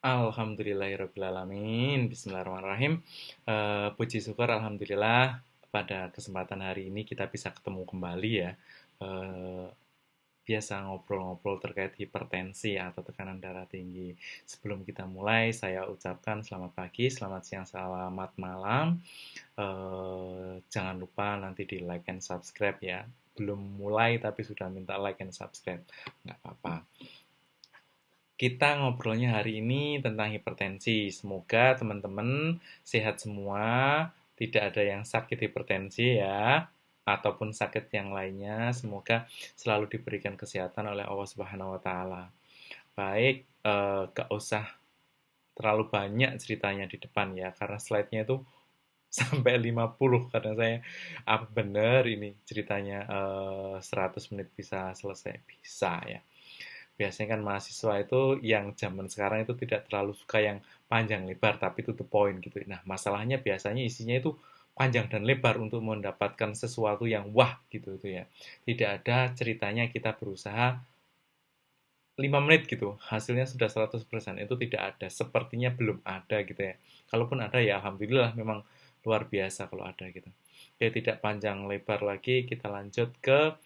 Alhamdulillahirrabbilalamin. Bismillahirrahmanirrahim. Puji syukur alhamdulillah pada kesempatan hari ini kita bisa ketemu kembali ya. Eh, Biasa ngobrol-ngobrol terkait hipertensi atau tekanan darah tinggi. Sebelum kita mulai, saya ucapkan selamat pagi, selamat siang, selamat malam. Jangan lupa nanti di like and subscribe ya. Belum mulai tapi sudah minta like and subscribe. Nggak apa-apa. Kita ngobrolnya hari ini tentang hipertensi. Semoga teman-teman sehat semua, tidak ada yang sakit hipertensi ya, ataupun sakit yang lainnya. Semoga selalu diberikan kesehatan oleh Allah Subhanahu wa taala. Baik, gak usah terlalu banyak ceritanya di depan ya, karena slide-nya itu sampai 50 karena saya apa bener ini ceritanya 100 menit bisa selesai bisa ya. Biasanya kan mahasiswa itu yang zaman sekarang itu tidak terlalu suka yang panjang lebar, tapi to the point gitu. Nah, masalahnya biasanya isinya itu panjang dan lebar untuk mendapatkan sesuatu yang wah gitu itu ya. Tidak ada ceritanya kita berusaha 5 menit gitu, hasilnya sudah 100%, itu tidak ada. Sepertinya belum ada gitu ya. Kalaupun ada ya alhamdulillah memang luar biasa kalau ada gitu. Oke, tidak panjang lebar lagi, kita lanjut ke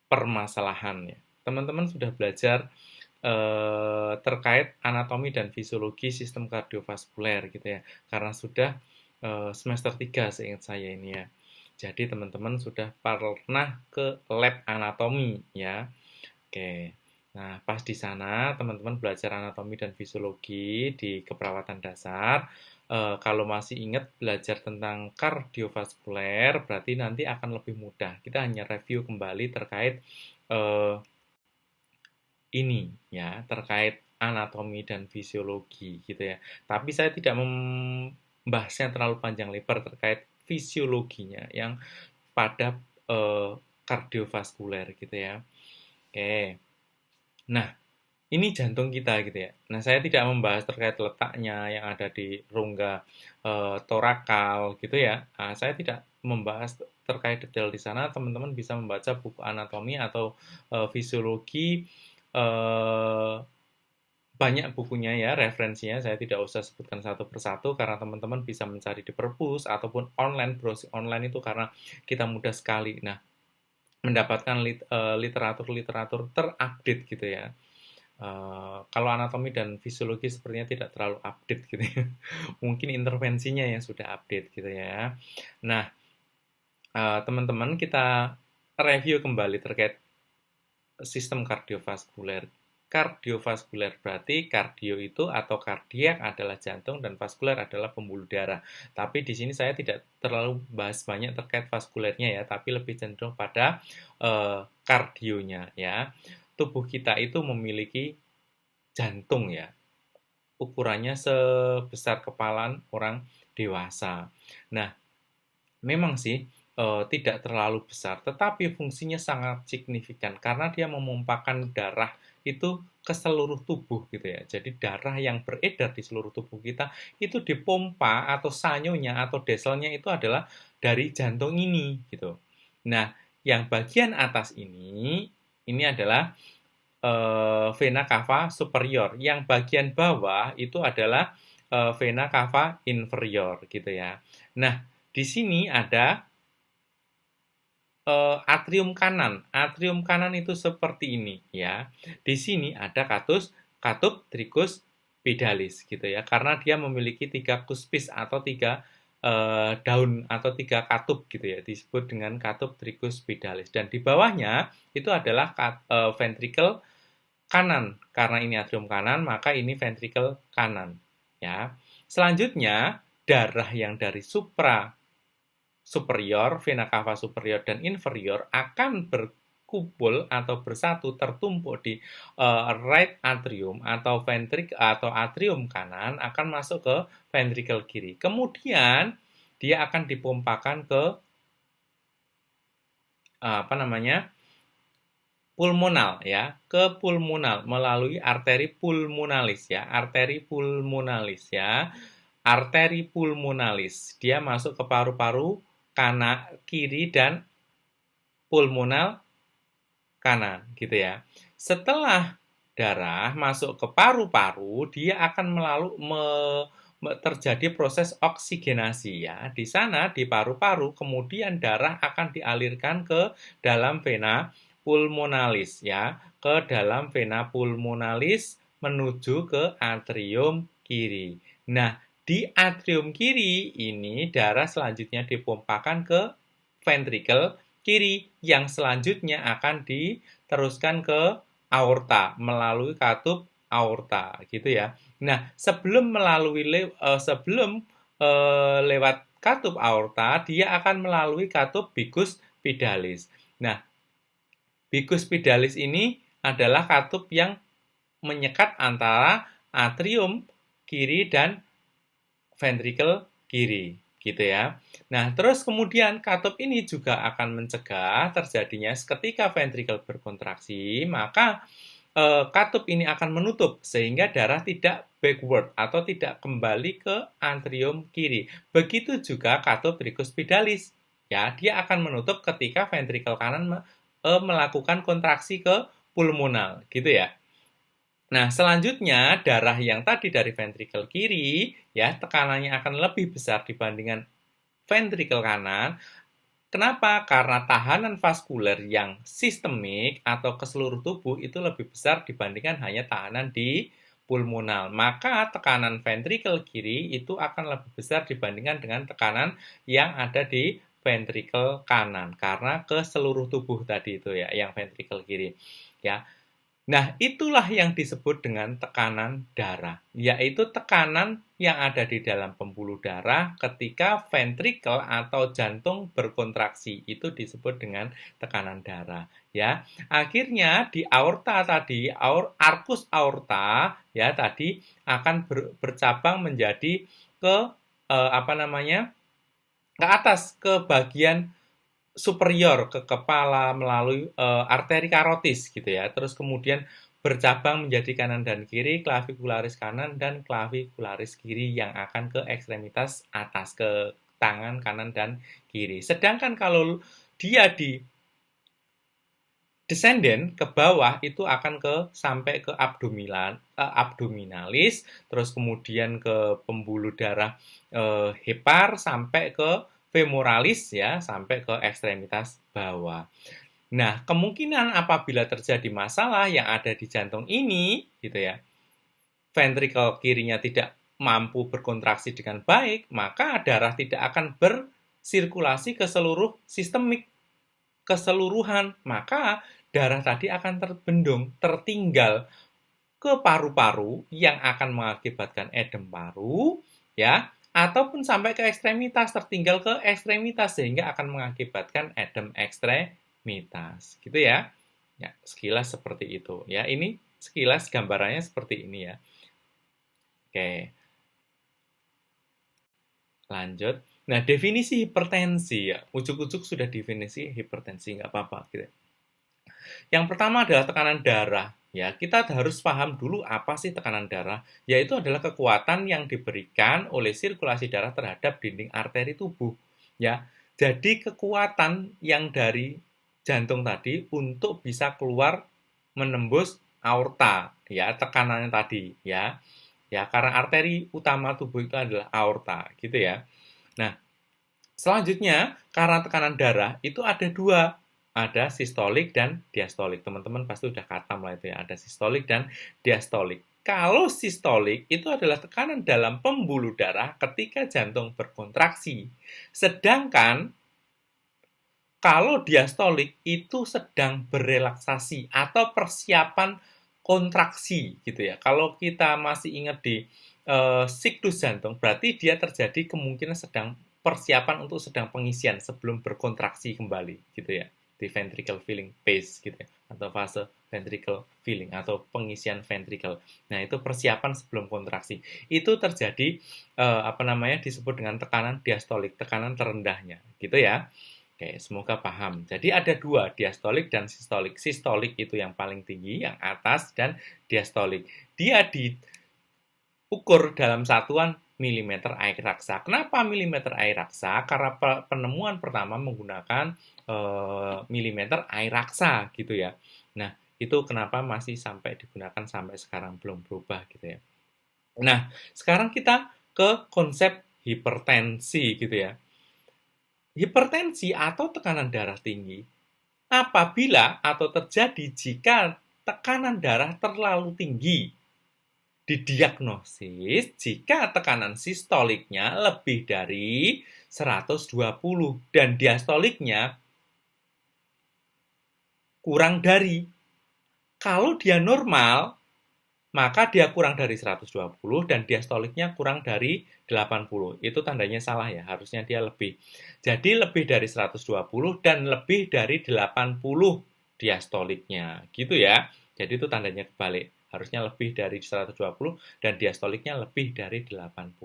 permasalahan ya. Teman-teman sudah belajar terkait anatomi dan fisiologi sistem kardiovaskuler gitu ya. Karena sudah semester 3 seingat saya ini ya. Jadi teman-teman sudah pernah ke lab anatomi ya. Oke. Nah, pas di sana teman-teman belajar anatomi dan fisiologi di keperawatan dasar. Kalau masih ingat belajar tentang kardiovaskuler, berarti nanti akan lebih mudah. Kita hanya review kembali terkait eh, ini ya, terkait anatomi dan fisiologi gitu ya. Tapi saya tidak membahasnya terlalu panjang lebar terkait fisiologinya yang pada kardiovaskuler gitu ya. Oke. Nah, ini jantung kita gitu ya. Nah, saya tidak membahas terkait letaknya yang ada di rongga torakal gitu ya. Nah, saya tidak membahas terkait detail di sana. Teman-teman bisa membaca buku anatomi atau fisiologi eh, banyak bukunya ya, referensinya. Saya tidak usah sebutkan satu persatu karena teman-teman bisa mencari di perpus ataupun online, browsing online itu karena kita mudah sekali. Nah, mendapatkan literatur-literatur terupdate gitu ya. Kalau anatomi dan fisiologi sepertinya tidak terlalu update gitu ya. Mungkin intervensinya yang sudah update gitu ya. Nah, teman-teman kita review kembali terkait sistem kardiovaskuler. Kardiovaskuler berarti kardio itu atau kardiak adalah jantung dan vaskuler adalah pembuluh darah. Tapi di sini saya tidak terlalu bahas banyak terkait vaskulernya ya, tapi lebih cenderung pada kardionya ya. Tubuh kita itu memiliki jantung ya, ukurannya sebesar kepala orang dewasa. Nah, memang sih tidak terlalu besar, tetapi fungsinya sangat signifikan karena dia memompakan darah itu ke seluruh tubuh gitu ya. Jadi darah yang beredar di seluruh tubuh kita itu dipompa atau sanyonya atau deselnya itu adalah dari jantung ini gitu. Nah, yang bagian atas ini adalah vena cava superior. Yang bagian bawah itu adalah vena cava inferior gitu ya. Nah, di sini ada atrium kanan. Atrium kanan itu seperti ini ya. Di sini ada katup tricus pedalis gitu ya. Karena dia memiliki 3 kuspis atau 3 daun atau 3 katup gitu ya. Disebut dengan katup tricus pedalis. Dan di bawahnya itu adalah ventricle kanan. Karena ini atrium kanan, maka ini ventricle kanan ya. Selanjutnya darah yang dari superior, vena cava superior dan inferior akan berkumpul atau bersatu tertumpuk di right atrium atau ventricle atau atrium kanan akan masuk ke ventricle kiri. Kemudian dia akan dipompakan ke apa namanya? Pulmonal ya, ke pulmonal melalui arteri pulmonalis ya, arteri pulmonalis ya. Arteri pulmonalis, dia masuk ke paru-paru kanan, kiri dan pulmonal kanan gitu ya. Setelah darah masuk ke paru-paru, dia akan terjadi proses oksigenasi ya. Di sana di paru-paru kemudian darah akan dialirkan ke dalam vena pulmonalis ya, ke dalam vena pulmonalis menuju ke atrium kiri. Nah, di atrium kiri ini darah selanjutnya dipompakan ke ventrikel kiri yang selanjutnya akan diteruskan ke aorta melalui katup aorta gitu ya. Nah, lewat katup aorta, dia akan melalui katup bigus pidalis. Nah, bigus pidalis ini adalah katup yang menyekat antara atrium kiri dan ventrikel kiri, gitu ya. Nah, terus kemudian katup ini juga akan mencegah terjadinya ketika ventrikel berkontraksi, maka katup ini akan menutup sehingga darah tidak backward atau tidak kembali ke atrium kiri. Begitu juga katup tricuspidalis. Ya, dia akan menutup ketika ventrikel kanan melakukan kontraksi ke pulmonal, gitu ya. Nah, selanjutnya darah yang tadi dari ventrikel kiri, ya tekanannya akan lebih besar dibandingkan ventrikel kanan. Kenapa? Karena tahanan vaskuler yang sistemik atau ke seluruh tubuh itu lebih besar dibandingkan hanya tahanan di pulmonal. Maka tekanan ventrikel kiri itu akan lebih besar dibandingkan dengan tekanan yang ada di ventrikel kanan karena ke seluruh tubuh tadi itu ya, yang ventrikel kiri. Ya. Nah, itulah yang disebut dengan tekanan darah, yaitu tekanan yang ada di dalam pembuluh darah ketika ventrikel atau jantung berkontraksi. Itu disebut dengan tekanan darah, ya. Akhirnya di aorta tadi, arcus aorta ya tadi akan bercabang menjadi ke ke atas ke bagian superior ke kepala melalui arteri karotis gitu ya. Terus kemudian bercabang menjadi kanan dan kiri, clavicularis kanan dan clavicularis kiri yang akan ke ekstremitas atas, ke tangan kanan dan kiri. Sedangkan kalau dia di descendant ke bawah itu akan sampai ke abdominalis, terus kemudian ke pembuluh darah hepar sampai ke femoralis ya, sampai ke ekstremitas bawah. Nah, kemungkinan apabila terjadi masalah yang ada di jantung ini, gitu ya, ventrikel kirinya tidak mampu berkontraksi dengan baik, maka darah tidak akan bersirkulasi ke seluruh sistemik, keseluruhan. Maka darah tadi akan terbendung, tertinggal ke paru-paru yang akan mengakibatkan edem paru, ya, ataupun sampai ke ekstremitas, tertinggal ke ekstremitas sehingga akan mengakibatkan edem ekstremitas, gitu ya. Ya, sekilas seperti itu. Ya, ini sekilas gambarannya seperti ini ya. Oke. Lanjut. Nah, definisi hipertensi ya. Ujuk-ujuk sudah definisi hipertensi, nggak apa-apa gitu. Yang pertama adalah tekanan darah. Ya, kita harus paham dulu apa sih tekanan darah, yaitu adalah kekuatan yang diberikan oleh sirkulasi darah terhadap dinding arteri tubuh. Ya, jadi kekuatan yang dari jantung tadi untuk bisa keluar menembus aorta, ya tekanannya tadi, ya, ya karena arteri utama tubuh itu adalah aorta, gitu ya. Nah, selanjutnya karena tekanan darah itu ada dua, ada sistolik dan diastolik. Teman-teman pasti udah katam lah itu ya, ada sistolik dan diastolik. Kalau sistolik itu adalah tekanan dalam pembuluh darah ketika jantung berkontraksi. Sedangkan kalau diastolik itu sedang berelaksasi atau persiapan kontraksi gitu ya. Kalau kita masih ingat di siklus jantung, berarti dia terjadi kemungkinan sedang persiapan untuk sedang pengisian sebelum berkontraksi kembali gitu ya, di ventricle filling phase gitu ya, atau fase ventricle filling atau pengisian ventricle. Nah, itu persiapan sebelum kontraksi. Itu terjadi disebut dengan tekanan diastolik, tekanan terendahnya gitu ya. Oke, semoga paham. Jadi ada dua, diastolik dan sistolik. Sistolik itu yang paling tinggi, yang atas, dan diastolik. Dia diukur dalam satuan milimeter air raksa. Kenapa milimeter air raksa? Karena penemuan pertama menggunakan milimeter air raksa gitu ya. Nah, Itu kenapa masih sampai digunakan sampai sekarang belum berubah gitu ya. Nah, sekarang kita ke konsep hipertensi gitu ya. Hipertensi atau tekanan darah tinggi apabila atau terjadi jika tekanan darah terlalu tinggi. Didiagnosis jika tekanan sistoliknya lebih dari 120 dan diastoliknya kurang dari. Kalau dia normal, maka dia kurang dari 120 dan diastoliknya kurang dari 80. Itu tandanya salah ya, harusnya dia lebih. Jadi lebih dari 120 dan lebih dari 80 diastoliknya, gitu ya. Jadi itu tandanya kebalik. Harusnya lebih dari 120 dan diastoliknya lebih dari 80.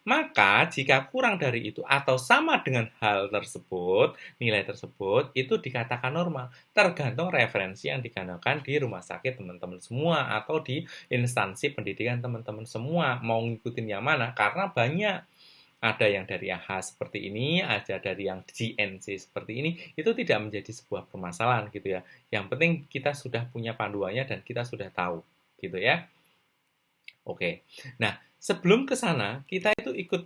Maka jika kurang dari itu atau sama dengan hal tersebut, nilai tersebut itu dikatakan normal. Tergantung referensi yang digunakan di rumah sakit teman-teman semua atau di instansi pendidikan teman-teman semua. Mau ngikutin yang mana? Karena banyak. Ada yang dari AHA seperti ini, ada dari yang GNC seperti ini, itu tidak menjadi sebuah permasalahan gitu ya. Yang penting kita sudah punya panduannya dan kita sudah tahu gitu ya. Oke. Nah, sebelum ke sana, kita itu ikut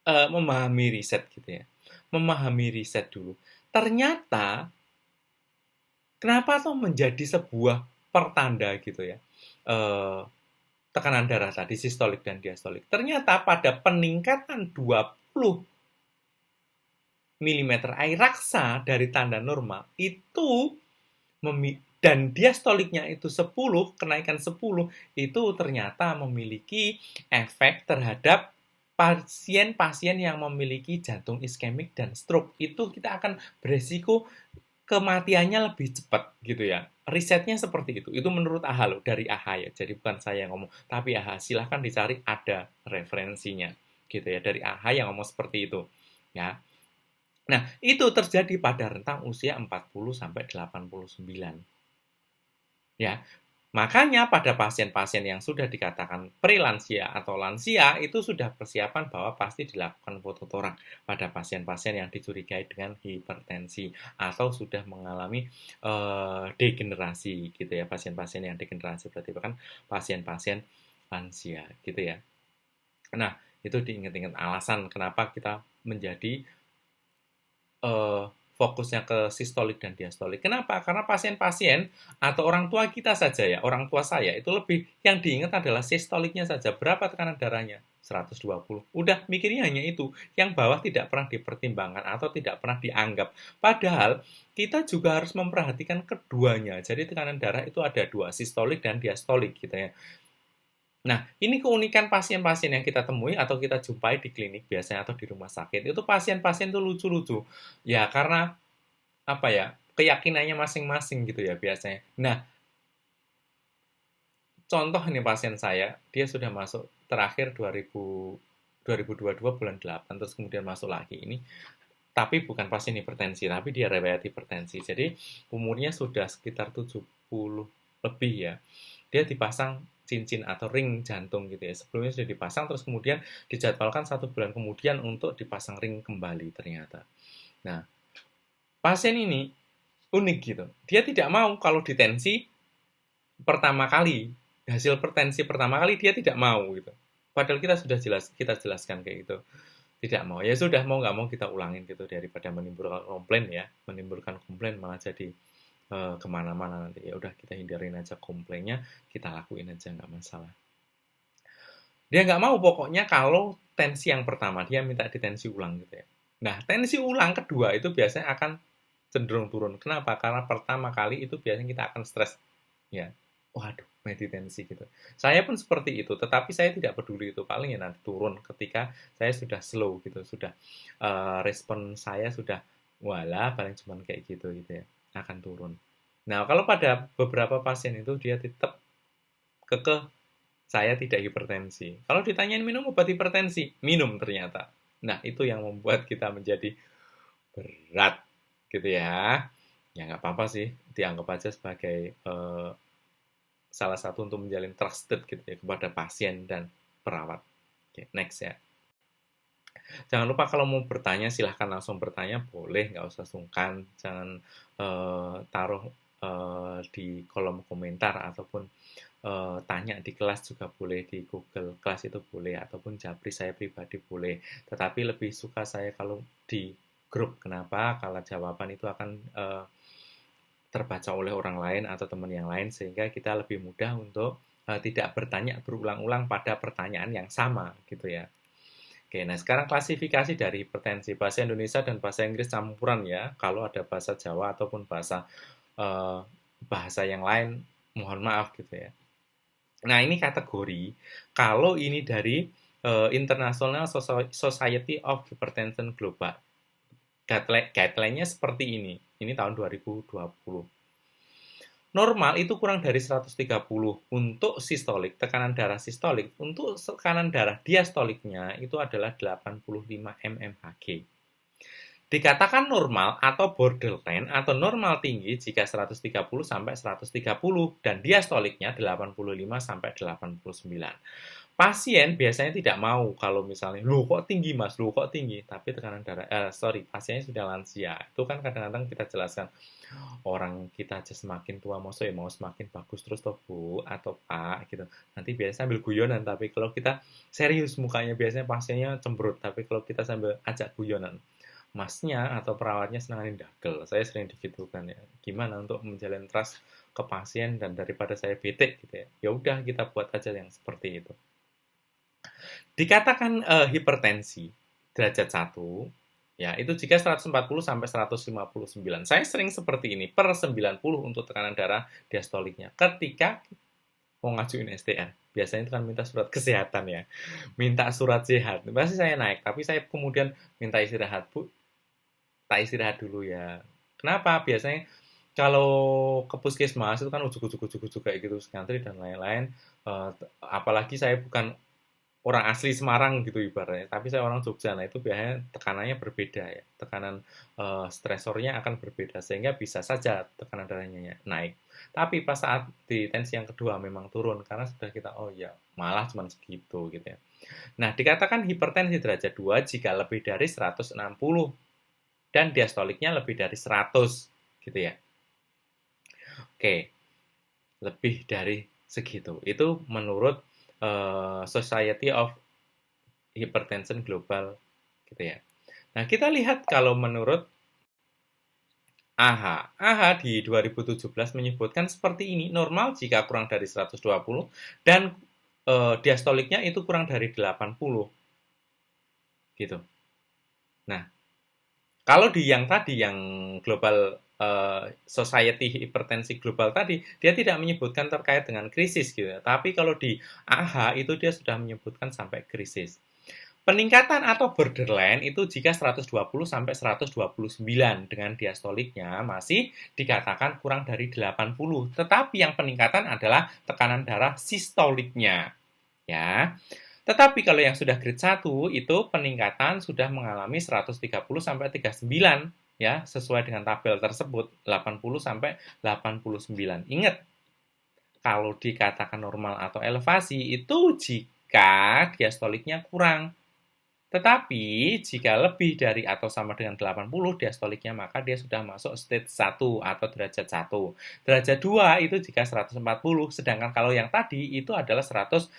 memahami riset gitu ya. Memahami riset dulu. Ternyata kenapa tuh menjadi sebuah pertanda gitu ya. Eh, Tekanan darah tadi sistolik dan diastolik. Ternyata pada peningkatan 20 mm air raksa dari tanda normal itu dan diastoliknya itu 10, kenaikan 10 itu ternyata memiliki efek terhadap pasien-pasien yang memiliki jantung iskemik dan stroke. Itu kita akan beresiko kematiannya lebih cepat gitu ya. Risetnya seperti itu. Itu menurut AHA loh, dari AHA ya. Jadi bukan saya yang ngomong, tapi AHA. Silahkan dicari ada referensinya gitu ya. Dari AHA yang ngomong seperti itu. Ya. Nah, itu terjadi pada rentang usia 40 sampai 89. Ya. Makanya pada pasien-pasien yang sudah dikatakan prelansia atau lansia itu sudah persiapan bahwa pasti dilakukan fototorak pada pasien-pasien yang dicurigai dengan hipertensi atau sudah mengalami degenerasi gitu ya, pasien-pasien yang degenerasi berarti kan pasien-pasien lansia gitu ya. Nah, itu diingat-ingat alasan kenapa kita menjadi eh, fokusnya ke sistolik dan diastolik. Kenapa? Karena pasien-pasien atau orang tua kita saja ya, orang tua saya itu lebih yang diingat adalah sistoliknya saja. Berapa tekanan darahnya? 120. Udah mikirnya hanya itu. Yang bawah tidak pernah dipertimbangkan atau tidak pernah dianggap. Padahal kita juga harus memperhatikan keduanya. Jadi tekanan darah itu ada dua, sistolik dan diastolik gitu ya. Nah, ini keunikan pasien-pasien yang kita temui atau kita jumpai di klinik biasanya atau di rumah sakit. Itu pasien-pasien itu lucu-lucu. Ya, karena apa ya, keyakinannya masing-masing gitu ya biasanya. Nah, contoh ini pasien saya, dia sudah masuk terakhir 2022 bulan 8, terus kemudian masuk lagi ini. Tapi bukan pasien hipertensi, tapi dia riwayat hipertensi. Jadi umurnya sudah sekitar 70 lebih ya. Dia dipasang cincin atau ring jantung gitu ya. Sebelumnya sudah dipasang, terus kemudian dijadwalkan 1 bulan kemudian untuk dipasang ring kembali ternyata. Nah, pasien ini unik gitu. Dia tidak mau kalau ditensi pertama kali, hasil pertensi pertama kali dia tidak mau gitu. Padahal kita jelaskan kayak gitu. Tidak mau. Ya sudah, mau nggak mau kita ulangin gitu daripada menimbulkan komplain ya. Menimbulkan komplain malah jadi kemana-mana nanti. Ya udah kita hindarin aja komplainnya, kita lakuin aja nggak masalah. Dia nggak mau pokoknya kalau tensi yang pertama, dia minta ditensi ulang gitu ya. Nah, tensi ulang kedua itu biasanya akan cenderung turun. Kenapa? Karena pertama kali itu biasanya kita akan stres. Ya, waduh, meditensi gitu. Saya pun seperti itu, tetapi saya tidak peduli itu. Paling ya nanti turun ketika saya sudah slow gitu, sudah respon saya sudah wala paling cuma kayak gitu gitu ya, akan turun. Nah, kalau pada beberapa pasien itu dia tetap kekeh saya tidak hipertensi. Kalau ditanyain minum obat hipertensi, minum ternyata. Nah, itu yang membuat kita menjadi berat gitu ya. Ya nggak apa-apa sih, dianggap aja sebagai salah satu untuk menjalin trusted gitu ya kepada pasien dan perawat. Oke, next ya. Jangan lupa kalau mau bertanya silahkan langsung bertanya, boleh nggak usah sungkan, jangan taruh di kolom komentar ataupun tanya di kelas juga boleh, di Google Kelas itu boleh, ataupun japri saya pribadi boleh. Tetapi lebih suka saya kalau di grup. Kenapa? Kalau jawaban itu akan terbaca oleh orang lain atau teman yang lain, sehingga kita lebih mudah untuk tidak bertanya berulang-ulang pada pertanyaan yang sama gitu ya. Oke, nah sekarang klasifikasi dari hipertensi bahasa Indonesia dan bahasa Inggris campuran ya. Kalau ada bahasa Jawa ataupun eh, bahasa yang lain, mohon maaf gitu ya. Nah ini kategori. Kalau ini dari International Society of Hypertension Global. Guideline-nya seperti ini. Ini tahun 2020. Normal itu kurang dari 130 untuk sistolik, tekanan darah sistolik. Untuk tekanan darah diastoliknya itu adalah 85 mmHg. Dikatakan normal atau borderline atau normal tinggi jika 130 sampai 130 dan diastoliknya 85 sampai 89. Pasien biasanya tidak mau kalau misalnya, loh kok tinggi mas, loh kok tinggi, tapi tekanan darah, pasiennya sudah lansia. Itu kan kadang-kadang kita jelaskan, orang kita aja semakin tua, maksudnya mau semakin bagus terus toh bu, atau pak, gitu. Nanti biasanya sambil guyonan, tapi kalau kita serius mukanya, biasanya pasiennya cemberut, tapi kalau kita sambil ajak guyonan, masnya atau perawatnya senangin dagel. Saya sering digitukan ya. Gimana untuk menjalin trust ke pasien dan daripada saya bete gitu ya. Ya udah kita buat aja yang seperti itu. Dikatakan hipertensi derajat 1 ya itu jika 140 sampai 159. Saya sering seperti ini per 90 untuk tekanan darah diastoliknya. Ketika mau ngajuin STR, biasanya itu kan minta surat kesehatan ya, minta surat sehat. Pasti saya naik, tapi saya kemudian minta istirahat, Bu, tak istirahat dulu ya. Kenapa? Biasanya kalau ke puskesmas itu kan ujuk-ujuk kayak gitu, ngantri dan lain-lain. Apalagi saya bukan orang asli Semarang gitu ibaratnya, tapi saya orang Jogja. Nah itu biasanya tekanannya berbeda ya, tekanan stresornya akan berbeda, sehingga bisa saja tekanan darahnya naik. Tapi pas saat di tensi yang kedua memang turun, karena sudah kita, oh ya malah cuma segitu gitu ya. Nah dikatakan hipertensi derajat 2 jika lebih dari 160 dan diastoliknya lebih dari 100 gitu ya. Oke, lebih dari segitu. Itu menurut Society of Hypertension Global gitu ya. Nah, kita lihat kalau menurut AHA. AHA di 2017 menyebutkan seperti ini, normal jika kurang dari 120 dan diastoliknya itu kurang dari 80 gitu. Nah, kalau di yang tadi, yang global society hipertensi global tadi, dia tidak menyebutkan terkait dengan krisis gitu ya. Tapi kalau di AHA itu dia sudah menyebutkan sampai krisis. Peningkatan atau borderline itu jika 120 sampai 129 dengan diastoliknya masih dikatakan kurang dari 80. Tetapi yang peningkatan adalah tekanan darah sistoliknya. Ya. Tetapi kalau yang sudah grade 1 itu peningkatan sudah mengalami 130 sampai 39 ya, sesuai dengan tabel tersebut 80 sampai 89. Ingat, kalau dikatakan normal atau elevasi itu jika diastoliknya kurang. Tetapi jika lebih dari atau sama dengan 80 diastoliknya, maka dia sudah masuk stage 1 atau derajat 1. Derajat 2 itu jika 140, sedangkan kalau yang tadi itu adalah 160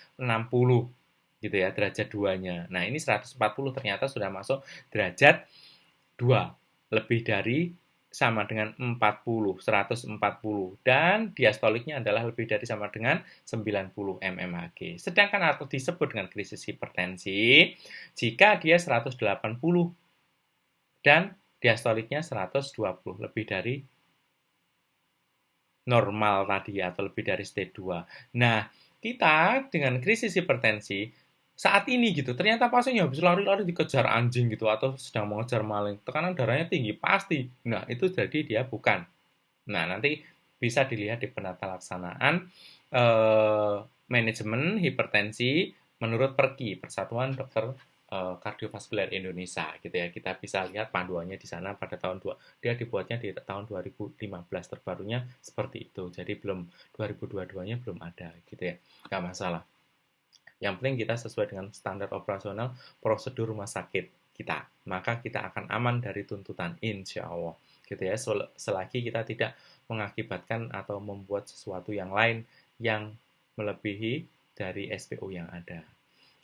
gitu ya, derajat 2-nya. Nah, ini 140 ternyata sudah masuk derajat 2, lebih dari sama dengan 40, 140, dan diastoliknya adalah lebih dari sama dengan 90 mmHg. Sedangkan atau disebut dengan krisis hipertensi jika dia 180 dan diastoliknya 120, lebih dari normal tadi atau lebih dari stage 2. Nah, kita dengan krisis hipertensi saat ini gitu, ternyata pasiennya habis lari-lari dikejar anjing gitu atau sedang mengejar maling, tekanan darahnya tinggi pasti. Nah, itu jadi dia bukan. Nah, nanti bisa dilihat di penata laksanaan manajemen hipertensi menurut PERKI, Persatuan Dokter Kardiovaskuler Indonesia gitu ya. Kita bisa lihat panduannya di sana pada tahun dia dibuatnya di tahun 2015, terbarunya seperti itu. Jadi belum 2022-nya belum ada gitu ya. Nggak masalah. Yang penting kita sesuai dengan standar operasional prosedur rumah sakit kita. Maka kita akan aman dari tuntutan, insya Allah. gitu ya, selagi kita tidak mengakibatkan atau membuat sesuatu yang lain yang melebihi dari SPO yang ada.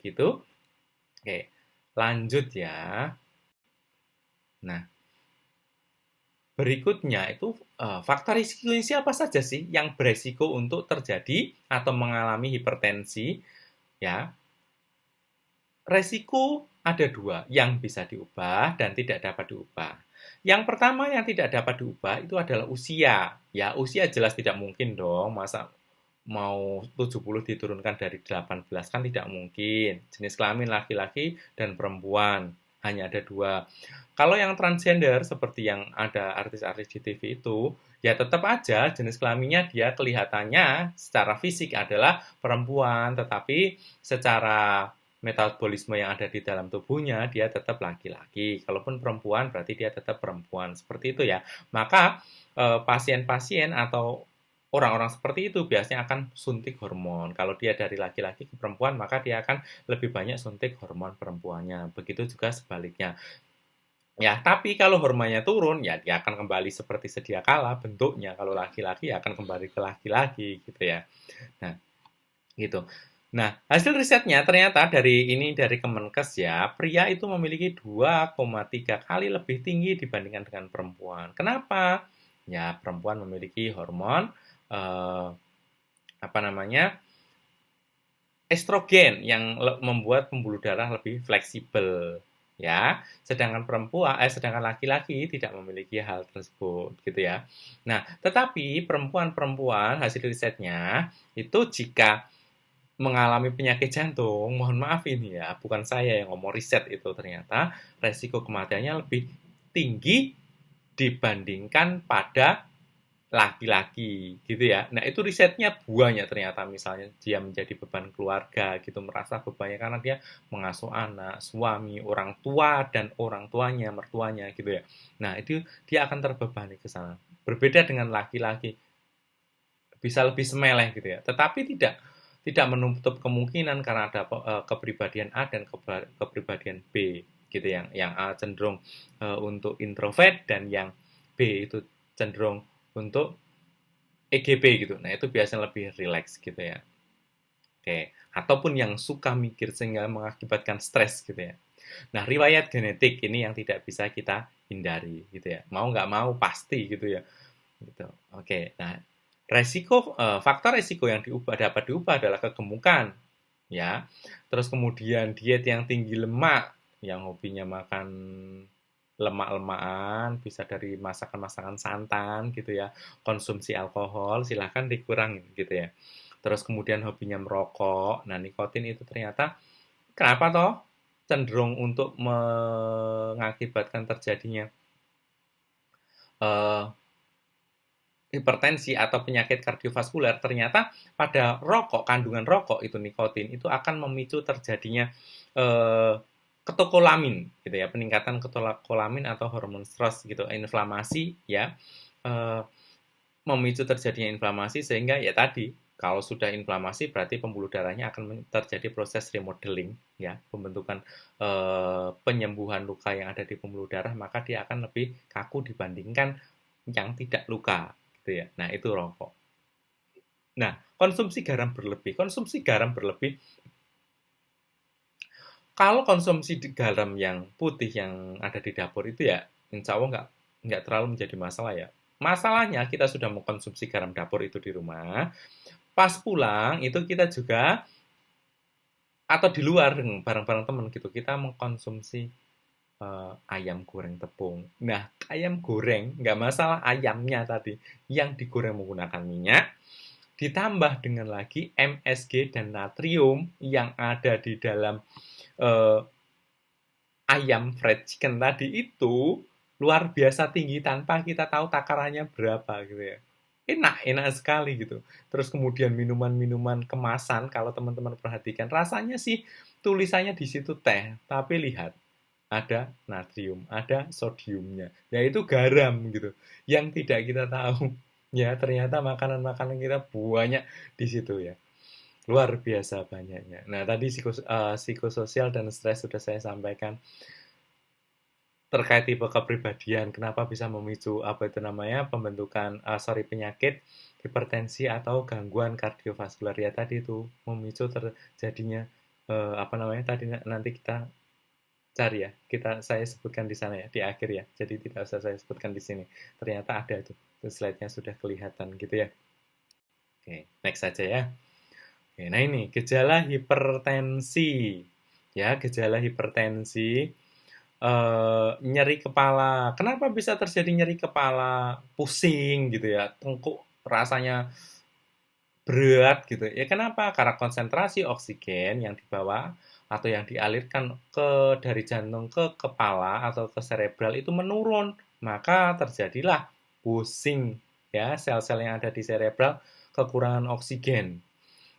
Gitu. Oke, lanjut ya. Nah, berikutnya itu faktor risiko ini siapa saja sih yang beresiko untuk terjadi atau mengalami hipertensi? Ya, resiko ada dua, yang bisa diubah dan tidak dapat diubah. Yang pertama yang tidak dapat diubah itu adalah usia. Ya, usia jelas tidak mungkin dong, masa mau 70 diturunkan dari 18 kan tidak mungkin. Jenis kelamin laki-laki dan perempuan, hanya ada dua. Kalau yang transgender seperti yang ada artis-artis di TV itu, ya tetap aja jenis kelaminnya dia kelihatannya secara fisik adalah perempuan, tetapi secara metabolisme yang ada di dalam tubuhnya dia tetap laki-laki. Kalaupun perempuan berarti dia tetap perempuan. Seperti itu ya. Maka pasien-pasien atau orang-orang seperti itu biasanya akan suntik hormon. Kalau dia dari laki-laki ke perempuan, maka dia akan lebih banyak suntik hormon perempuannya. Begitu juga sebaliknya. Ya, tapi kalau hormonnya turun, ya dia akan kembali seperti sedia kala bentuknya. Kalau laki-laki ya akan kembali ke laki-laki gitu ya. Nah, gitu. Nah, hasil risetnya ternyata dari Kemenkes ya, pria itu memiliki 2,3 kali lebih tinggi dibandingkan dengan perempuan. Kenapa? Ya, perempuan memiliki hormon eh, apa namanya? Estrogen yang membuat pembuluh darah lebih fleksibel ya. Sedangkan laki-laki tidak memiliki hal tersebut gitu ya. Nah, tetapi perempuan-perempuan hasil risetnya itu jika mengalami penyakit jantung, mohon maaf ini ya, bukan saya yang ngomong, riset itu ternyata resiko kematiannya lebih tinggi dibandingkan pada laki-laki gitu ya. Nah, itu risetnya banyak ternyata, misalnya dia menjadi beban keluarga gitu, merasa bebannya karena dia mengasuh anak, suami, orang tua dan orang tuanya, mertuanya gitu ya. Nah, itu dia akan terbebani ke sana. Berbeda dengan laki-laki, bisa lebih semeleh gitu ya. Tetapi tidak menutup kemungkinan karena ada kepribadian A dan kepribadian B gitu, yang A cenderung untuk introvert dan yang B itu cenderung untuk EGP gitu. Nah, itu biasanya lebih rileks gitu ya. Oke, ataupun yang suka mikir sehingga mengakibatkan stres gitu ya. Nah, riwayat genetik ini yang tidak bisa kita hindari gitu ya. Mau nggak mau pasti gitu ya. Gitu. Oke, nah faktor resiko yang dapat diubah adalah kegemukan, ya. Terus kemudian diet yang tinggi lemak, yang hobinya makan lemak-lemakan, bisa dari masakan-masakan santan gitu ya. Konsumsi alkohol silahkan dikurangin gitu ya. Terus kemudian hobinya merokok. Nah, nikotin itu ternyata kenapa toh cenderung untuk mengakibatkan terjadinya eh, hipertensi atau penyakit kardiovaskuler, ternyata pada rokok, kandungan rokok itu nikotin itu akan memicu terjadinya ketokolamin gitu ya, peningkatan ketokolamin atau hormon stres gitu, inflamasi ya, eh, memicu terjadinya inflamasi sehingga ya tadi kalau sudah inflamasi berarti pembuluh darahnya akan terjadi proses remodeling ya, pembentukan penyembuhan luka yang ada di pembuluh darah, maka dia akan lebih kaku dibandingkan yang tidak luka gitu ya. Nah, itu rokok. Nah, konsumsi garam berlebih. Konsumsi garam berlebih, kalau konsumsi garam yang putih yang ada di dapur itu ya, insya Allah nggak terlalu menjadi masalah ya. Masalahnya kita sudah mengkonsumsi garam dapur itu di rumah, pas pulang itu kita juga atau di luar bareng-bareng teman gitu, kita mengkonsumsi ayam goreng tepung. Nah, ayam goreng nggak masalah ayamnya tadi yang digoreng menggunakan minyak, ditambah dengan lagi MSG dan natrium yang ada di dalam eh, ayam fried chicken tadi itu luar biasa tinggi tanpa kita tahu takarannya berapa gitu ya. Enak sekali gitu. Terus kemudian minuman-minuman kemasan, kalau teman-teman perhatikan, rasanya sih tulisannya di situ teh, tapi lihat ada natrium, ada sodiumnya, yaitu garam gitu, yang tidak kita tahu. Ya, ternyata makanan-makanan kita banyak di situ ya. Luar biasa banyaknya. Nah, tadi psikososial dan stres sudah saya sampaikan. terkait tipe kepribadian, kenapa bisa memicu apa itu namanya pembentukan penyakit hipertensi atau gangguan kardiovaskular ya tadi itu memicu terjadinya apa namanya tadi nanti kita cari ya, saya sebutkan di sana ya di akhir ya. Jadi tidak usah saya sebutkan di sini. Ternyata ada itu slide-nya sudah kelihatan gitu ya. Oke, next saja ya. Oke, nah ini gejala hipertensi. Ya, gejala hipertensi nyeri kepala. Kenapa bisa terjadi nyeri kepala, pusing gitu ya, tengkuk rasanya berat gitu. Ya kenapa? Karena konsentrasi oksigen yang dibawa atau yang dialirkan dari jantung ke kepala atau ke cerebral itu menurun. Maka terjadilah pusing ya, sel-sel yang ada di cerebral kekurangan oksigen.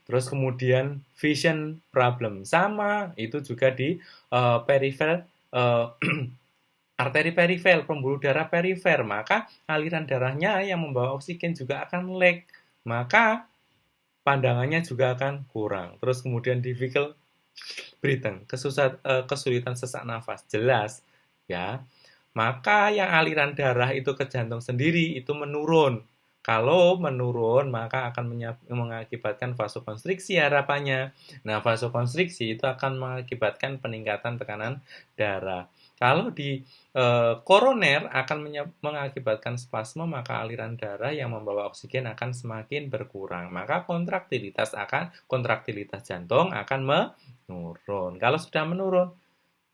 Terus kemudian vision problem sama itu juga di perifer uh, arteri perifer, pembuluh darah perifer, maka aliran darahnya yang membawa oksigen juga akan lag. Maka pandangannya juga akan kurang. Terus kemudian difficult breathing, kesulitan sesak nafas, jelas ya. Maka yang aliran darah itu ke jantung sendiri itu menurun. Kalau menurun, maka akan mengakibatkan vasokonstriksi harapannya. Nah, vasokonstriksi itu akan mengakibatkan peningkatan tekanan darah. Kalau di koroner akan mengakibatkan spasme, maka aliran darah yang membawa oksigen akan semakin berkurang. Maka kontraktilitas jantung akan menurun. Kalau sudah menurun,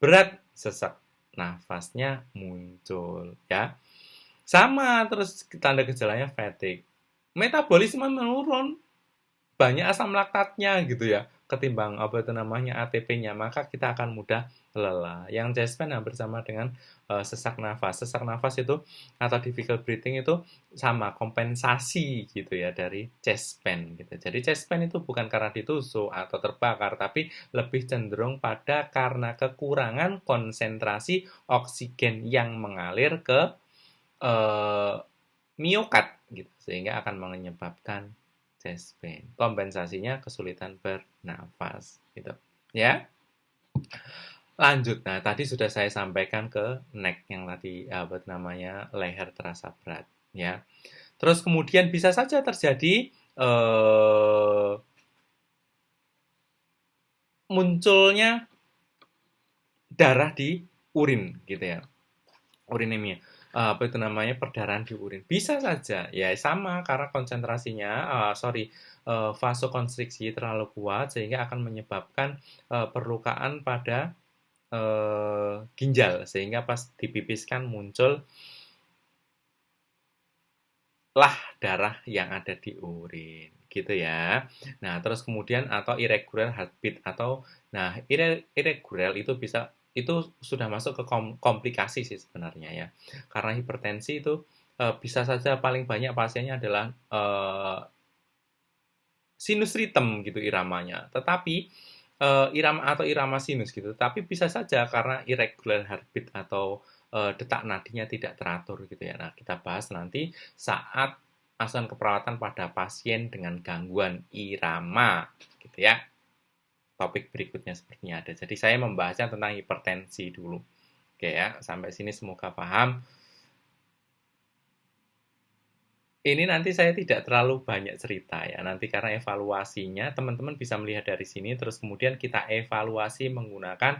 berat, sesak nafasnya muncul ya. Sama terus tanda gejalanya fatigue. Metabolisme menurun, banyak asam laktatnya gitu ya ketimbang apa itu namanya ATP-nya, maka kita akan mudah lelah. Yang chest pain hampir sama dengan sesak nafas. Sesak nafas itu atau difficult breathing itu sama kompensasi gitu ya dari chest pain gitu. Jadi chest pain itu bukan karena ditusuk atau terbakar, tapi lebih cenderung pada karena kekurangan konsentrasi oksigen yang mengalir ke eh, miokard gitu, sehingga akan menyebabkan chest pain. Kompensasinya kesulitan bernafas gitu. Ya. Lanjut. Nah, tadi sudah saya sampaikan ke neck yang tadi apa namanya leher terasa berat ya. Terus kemudian bisa saja terjadi munculnya darah di urin gitu ya. Urinemia. Apa itu namanya perdarahan di urin. Bisa saja ya sama karena konsentrasinya vasokonstriksi terlalu kuat sehingga akan menyebabkan perlukaan pada ginjal sehingga pas dipipiskan muncul lah darah yang ada di urin gitu ya. Nah, terus kemudian atau irregular heartbeat atau nah irregular itu bisa itu sudah masuk ke komplikasi sih sebenarnya ya. Karena hipertensi itu bisa saja paling banyak pasiennya adalah sinus rhythm gitu iramanya. Tetapi irama sinus gitu. Tapi bisa saja karena irregular heartbeat atau detak nadinya tidak teratur gitu ya. Nah, kita bahas nanti saat asuhan keperawatan pada pasien dengan gangguan irama gitu ya. Topik berikutnya sepertinya ada. Jadi saya membahasnya tentang hipertensi dulu. Oke ya, sampai sini semoga paham. Ini nanti saya tidak terlalu banyak cerita ya, nanti karena evaluasinya teman-teman bisa melihat dari sini, terus kemudian kita evaluasi menggunakan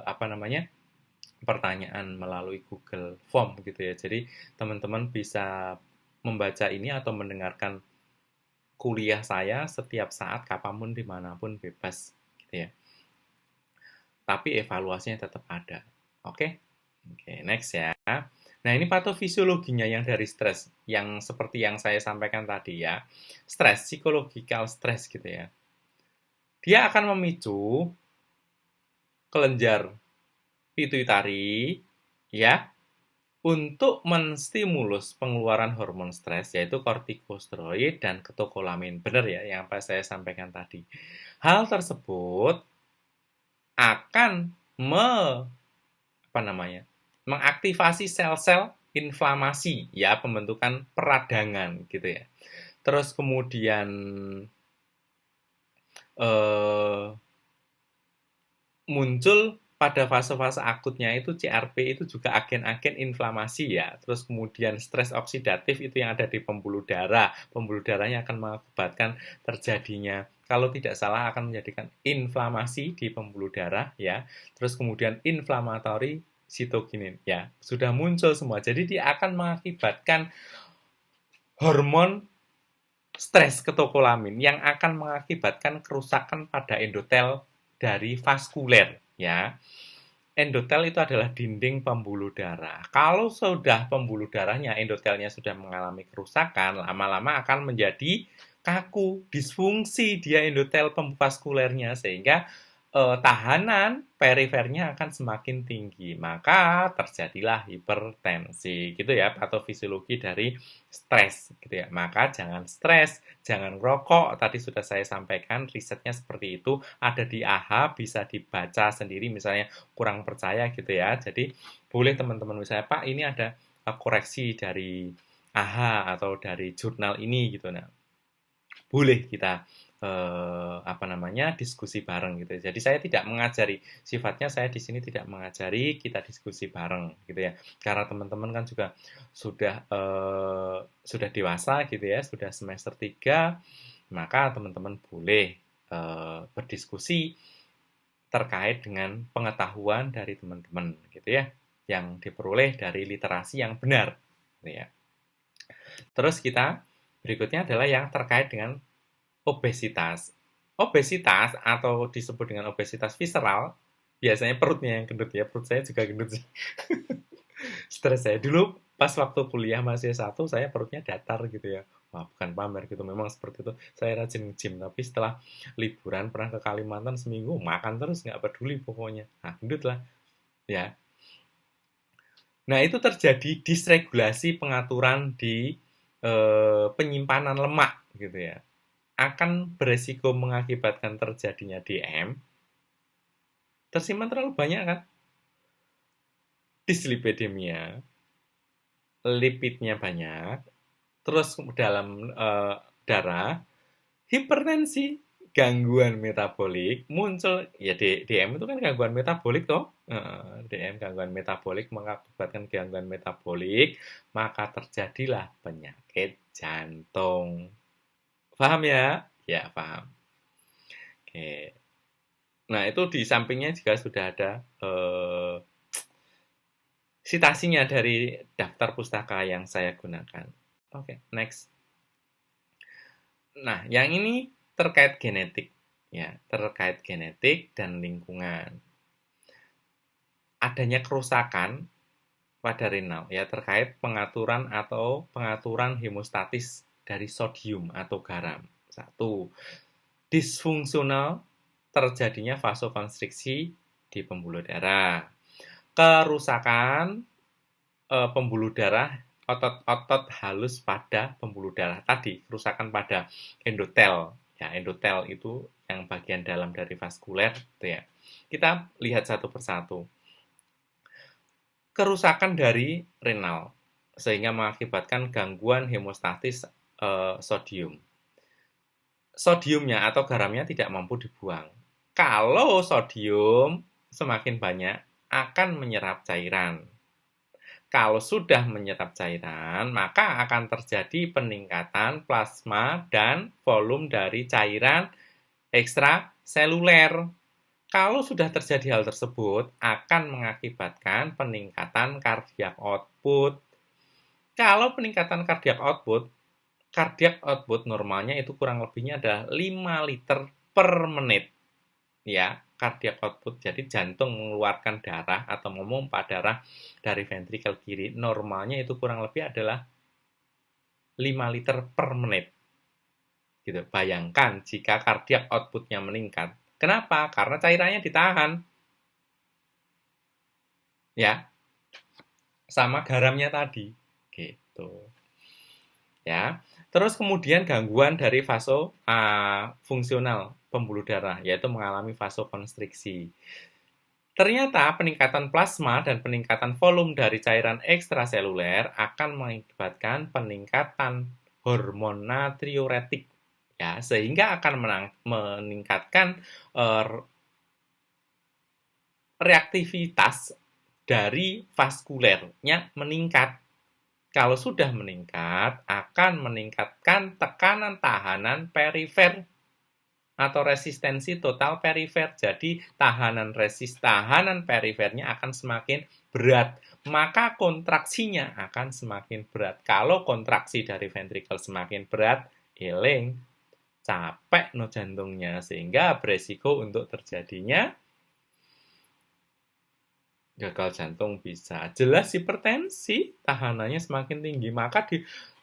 apa namanya pertanyaan melalui Google Form gitu ya. Jadi teman-teman bisa membaca ini atau mendengarkan kuliah saya setiap saat, kapanpun, dimanapun bebas gitu ya. Tapi evaluasinya tetap ada. Oke? Oke, next ya. Nah, ini patofisiologinya yang dari stres, yang seperti yang saya sampaikan tadi ya. Stres, psikologikal stres gitu ya. Dia akan memicu kelenjar pituitari ya untuk menstimulus pengeluaran hormon stres yaitu kortikosteroid dan ketokolamin. Benar ya yang apa saya sampaikan tadi. Hal tersebut akan mengaktifasi sel-sel inflamasi ya, pembentukan peradangan gitu ya. Terus kemudian muncul pada fase-fase akutnya itu CRP itu juga agen-agen inflamasi ya. Terus kemudian stres oksidatif itu yang ada di pembuluh darah. Pembuluh darahnya akan mengakibatkan terjadinya, kalau tidak salah akan menjadikan inflamasi di pembuluh darah ya. Terus kemudian inflamatory sitokinin ya. Sudah muncul semua. Jadi dia akan mengakibatkan hormon stres ketokolamin yang akan mengakibatkan kerusakan pada endotel dari vaskuler ya. Endotel itu adalah dinding pembuluh darah. Kalau sudah pembuluh darahnya, endotelnya sudah mengalami kerusakan, lama-lama akan menjadi kaku, disfungsi dia endotel vaskulernya, sehingga tahanan perifernya akan semakin tinggi. Maka terjadilah hipertensi, gitu ya, patofisiologi dari stres, gitu ya. Maka jangan stres, jangan rokok. Tadi sudah saya sampaikan, risetnya seperti itu, ada di AHA, bisa dibaca sendiri, misalnya kurang percaya gitu ya. Jadi boleh teman-teman misalnya, Pak, ini ada koreksi dari AHA atau dari jurnal ini gitu. Nah, boleh kita diskusi bareng gitu. Jadi saya tidak mengajari, sifatnya saya di sini tidak mengajari, kita diskusi bareng gitu ya. Karena teman-teman kan juga sudah dewasa gitu ya, sudah semester 3, maka teman-teman boleh berdiskusi terkait dengan pengetahuan dari teman-teman gitu ya, yang diperoleh dari literasi yang benar gitu ya. Terus kita berikutnya adalah yang terkait dengan obesitas. Obesitas atau disebut dengan obesitas visceral, biasanya perutnya yang gendut ya, perut saya juga gendut sih. Stres saya. Dulu pas waktu kuliah masih S1, saya perutnya datar gitu ya. Wah, bukan pamer gitu, memang seperti itu. Saya rajin gym, tapi setelah liburan pernah ke Kalimantan seminggu, makan terus, nggak peduli pokoknya. Nah, gendut lah. Ya. Nah, itu terjadi disregulasi pengaturan di penyimpanan lemak gitu ya. Akan beresiko mengakibatkan terjadinya DM, tersimpan terlalu banyak kan? Dislipidemia, lipidnya banyak, terus dalam darah, hipertensi, gangguan metabolik, muncul, ya DM itu kan gangguan metabolik toh, DM gangguan metabolik mengakibatkan gangguan metabolik, maka terjadilah penyakit jantung. Paham ya? Ya, paham. Oke. Nah, itu di sampingnya juga sudah ada sitasinya dari daftar pustaka yang saya gunakan. Oke, next. Nah, yang ini terkait genetik, ya, terkait genetik dan lingkungan. Adanya kerusakan pada renal, ya, terkait pengaturan atau pengaturan hemostatis dari sodium atau garam. Satu, disfungsional terjadinya vasokonstriksi di pembuluh darah. Kerusakan pembuluh darah, otot-otot halus pada pembuluh darah tadi, kerusakan pada endotel. Ya, endotel itu yang bagian dalam dari vaskuler, gitu ya. Kita lihat satu persatu. Kerusakan dari renal sehingga mengakibatkan gangguan hemostatis sodium. Sodiumnya atau garamnya tidak mampu dibuang. Kalau sodium semakin banyak akan menyerap cairan. Kalau sudah menyerap cairan, maka akan terjadi peningkatan plasma dan volume dari cairan ekstraseluler. Kalau sudah terjadi hal tersebut, akan mengakibatkan peningkatan cardiac output. Kalau peningkatan cardiac output normalnya itu kurang lebihnya adalah 5 liter per menit. Ya, cardiac output. Jadi jantung mengeluarkan darah atau memompa darah dari ventrikel kiri. Normalnya itu kurang lebih adalah 5 liter per menit. Gitu. Bayangkan jika cardiac outputnya meningkat. Kenapa? Karena cairannya ditahan. Ya, sama garamnya tadi. Gitu. Ya. Terus kemudian gangguan dari fungsional pembuluh darah, yaitu mengalami vasokonstriksi. Ternyata peningkatan plasma dan peningkatan volume dari cairan ekstraseluler akan mengakibatkan peningkatan hormon natriuretik, ya, sehingga akan meningkatkan reaktivitas dari vaskulernya meningkat. Kalau sudah meningkat, akan meningkatkan tekanan tahanan perifer atau resistensi total perifer. Jadi tahanan perifernya akan semakin berat. Maka kontraksinya akan semakin berat. Kalau kontraksi dari ventrikel semakin berat, eling, capek no jantungnya. Sehingga beresiko untuk terjadinya gagal jantung bisa. Jelas hipertensi, tahanannya semakin tinggi. Maka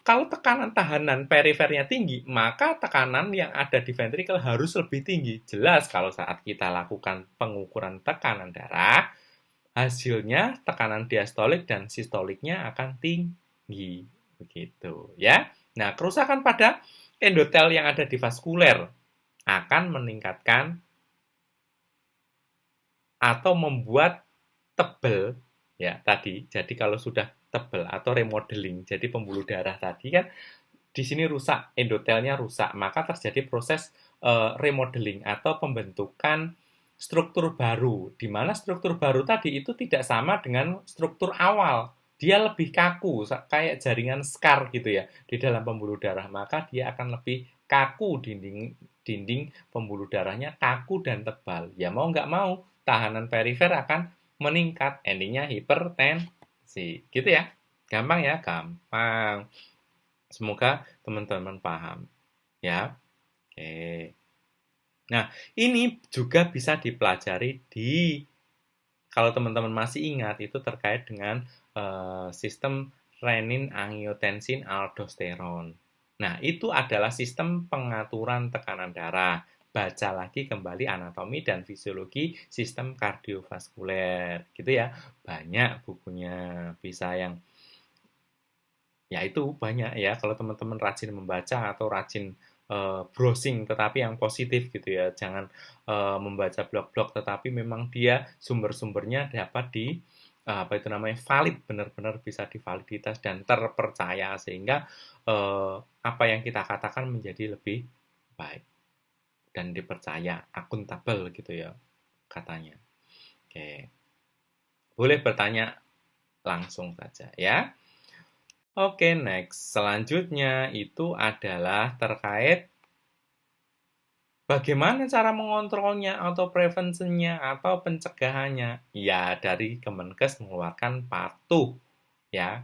kalau tekanan tahanan perifernya tinggi, maka tekanan yang ada di ventrikel harus lebih tinggi. Jelas kalau saat kita lakukan pengukuran tekanan darah, hasilnya tekanan diastolik dan sistoliknya akan tinggi. Begitu ya. Nah, kerusakan pada endotel yang ada di vaskuler akan meningkatkan atau membuat tebal ya tadi. Jadi kalau sudah tebal atau remodeling, jadi pembuluh darah tadi kan di sini rusak, endotelnya rusak, maka terjadi proses remodeling atau pembentukan struktur baru, di mana struktur baru tadi itu tidak sama dengan struktur awal. Dia lebih kaku, kayak jaringan skar gitu ya, di dalam pembuluh darah. Maka dia akan lebih kaku, dinding pembuluh darahnya kaku dan tebal. Ya mau nggak mau, tahanan perifer akan meningkat, endingnya hipertensi. Gitu ya. Gampang ya? Gampang. Semoga teman-teman paham. Ya. Oke. Nah, ini juga bisa dipelajari kalau teman-teman masih ingat, itu terkait dengan sistem renin, angiotensin, aldosteron. Nah, itu adalah sistem pengaturan tekanan darah. Baca lagi kembali anatomi dan fisiologi sistem kardiovaskuler. Gitu ya. Banyak bukunya, bisa yang ya itu banyak ya. Kalau teman-teman rajin membaca atau rajin browsing tetapi yang positif gitu ya. Jangan membaca blog-blog tetapi memang dia sumber-sumbernya dapat apa itu namanya valid, benar-benar bisa divaliditas dan terpercaya sehingga apa yang kita katakan menjadi lebih baik dan dipercaya, akuntabel gitu ya katanya. Oke. Boleh bertanya langsung saja ya. Oke, next. Selanjutnya itu adalah terkait bagaimana cara mengontrolnya atau prevensinya atau pencegahannya. Ya, dari Kemenkes mengeluarkan patuh ya.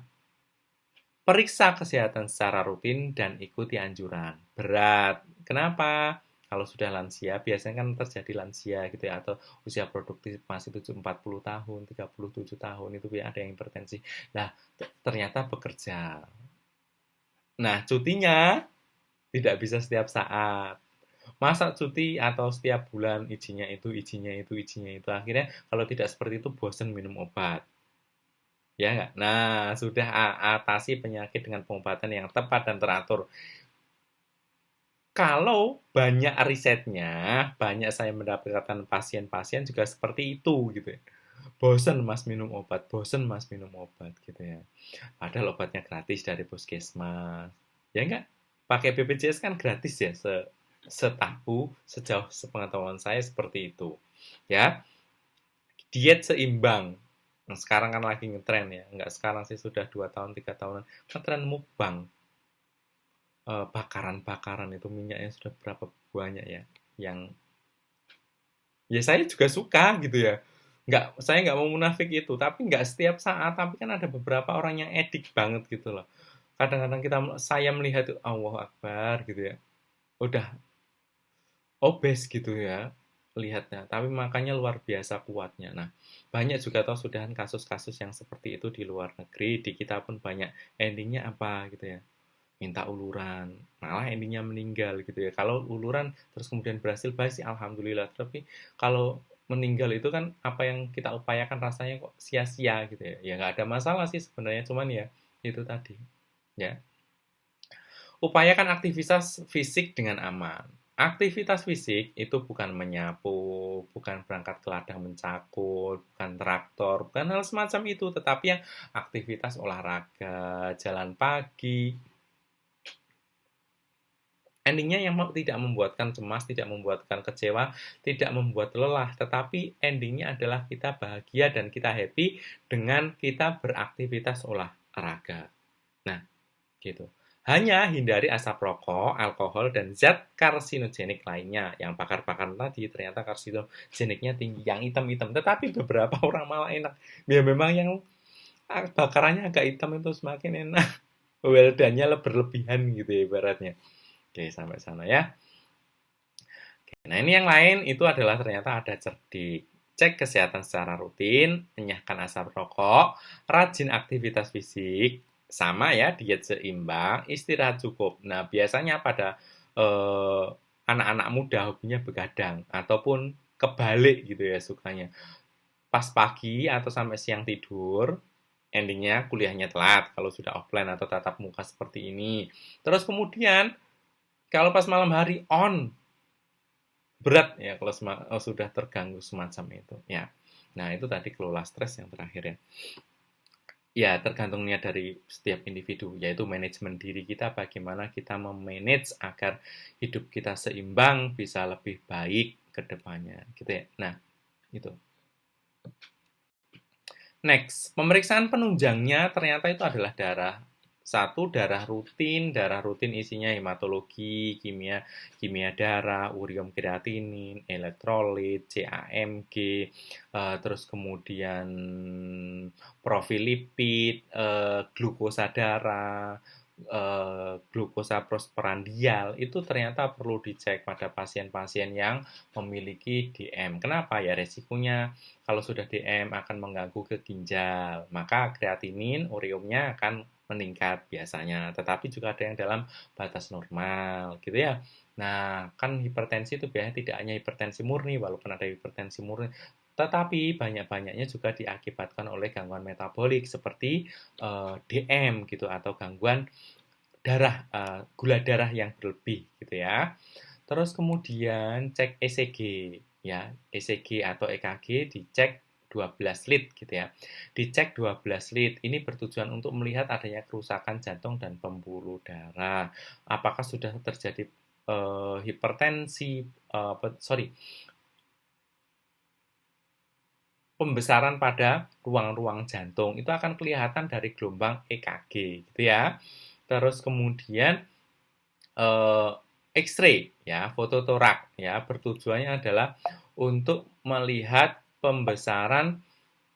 Periksa kesehatan secara rutin dan ikuti anjuran. Berat. Kenapa? Kalau sudah lansia, biasanya kan terjadi lansia gitu ya, atau usia produktif masih 40 tahun, 37 tahun, itu ada yang hipertensi. Nah, ternyata bekerja. Nah, cutinya tidak bisa setiap saat. Masa cuti atau setiap bulan izinnya itu, izinnya itu, izinnya itu. Akhirnya kalau tidak seperti itu bosan minum obat. Ya nggak? Nah, sudah atasi penyakit dengan pengobatan yang tepat dan teratur. Kalau banyak risetnya, banyak saya mendapatkan pasien-pasien juga seperti itu gitu ya. Bosen mas minum obat, bosen mas minum obat gitu ya. Padahal obatnya gratis dari puskesmas. Ya enggak? Pakai BPJS kan gratis ya, setahu, sejauh sepengetahuan saya seperti itu. Ya, diet seimbang. Nah, sekarang kan lagi ngetren ya, enggak sekarang sih sudah 2 tahun, 3 tahunan, ngetren mukbang. Bakaran-bakaran itu minyaknya sudah berapa banyak ya, yang ya saya juga suka gitu ya. Saya nggak mau munafik itu, tapi nggak setiap saat, tapi kan ada beberapa orang yang edik banget gitu loh. Kadang-kadang saya melihat itu, Allah Akbar gitu ya, udah obes gitu ya lihatnya, tapi makanya luar biasa kuatnya. Nah, banyak juga tahu sudahan kasus-kasus yang seperti itu di luar negeri, di kita pun banyak. Endingnya apa gitu ya? Minta uluran, malah endingnya meninggal gitu ya. Kalau uluran terus kemudian berhasil baik sih alhamdulillah, tapi kalau meninggal itu kan apa yang kita upayakan rasanya kok sia-sia gitu ya. Ya nggak ada masalah sih sebenarnya, cuman ya itu tadi ya. Upayakan aktivitas fisik dengan aman. Aktivitas fisik itu bukan menyapu, bukan berangkat ke ladang mencakul, bukan traktor, bukan hal semacam itu, tetapi yang aktivitas olahraga, jalan pagi, Endingnya yang tidak membuatkan cemas, tidak membuatkan kecewa, tidak membuat lelah, tetapi endingnya adalah kita bahagia dan kita happy dengan kita beraktivitas olahraga. Nah, gitu. Hanya hindari asap rokok, alkohol, dan zat karsinogenik lainnya. Yang bakar-bakar tadi ternyata karsinogeniknya tinggi, yang hitam-hitam. Tetapi beberapa orang malah enak. Ya memang yang bakarannya agak hitam itu semakin enak. Well-done-nya berlebihan gitu ya ibaratnya. Oke, sampai sana ya. Oke, nah ini yang lain itu adalah ternyata ada cerdik. Cek kesehatan secara rutin, enyahkan asap rokok, rajin aktivitas fisik, sama ya diet seimbang, istirahat cukup. Nah biasanya pada eh, anak-anak muda hobinya begadang ataupun kebalik gitu ya sukanya. Pas pagi atau sampai siang tidur, endingnya kuliahnya telat kalau sudah offline atau tatap muka seperti ini. Terus kemudian kalau pas malam hari on, berat ya kalau sudah terganggu semacam itu ya. Nah itu tadi kelola stres yang terakhir ya. Ya tergantungnya dari setiap individu, yaitu manajemen diri kita, bagaimana kita memanage agar hidup kita seimbang, bisa lebih baik ke depannya gitu ya. Nah itu. Next, pemeriksaan penunjangnya ternyata itu adalah darah. Satu, darah rutin isinya hematologi, kimia darah, urium kreatinin, elektrolit, CAMG, terus kemudian profil lipid, glukosa darah, glukosa prosprandial itu ternyata perlu dicek pada pasien-pasien yang memiliki DM. Kenapa? Ya resikonya kalau sudah DM akan mengganggu ke ginjal, maka kreatinin, uriumnya akan meningkat biasanya. Tetapi juga ada yang dalam batas normal, gitu ya. Nah, kan hipertensi itu biasanya tidak hanya hipertensi murni, walaupun ada hipertensi murni, tetapi banyak-banyaknya juga diakibatkan oleh gangguan metabolik seperti DM gitu atau gangguan darah gula darah yang berlebih gitu ya. Terus kemudian cek ECG ya, ECG atau EKG dicek 12 lead gitu ya. Dicek 12 lead. Ini bertujuan untuk melihat adanya kerusakan jantung dan pembuluh darah. Apakah sudah terjadi hipertensi pembesaran pada ruang-ruang jantung. Itu akan kelihatan dari gelombang EKG gitu ya. Terus kemudian eh, X-ray ya, foto torak ya, bertujuannya adalah untuk melihat pembesaran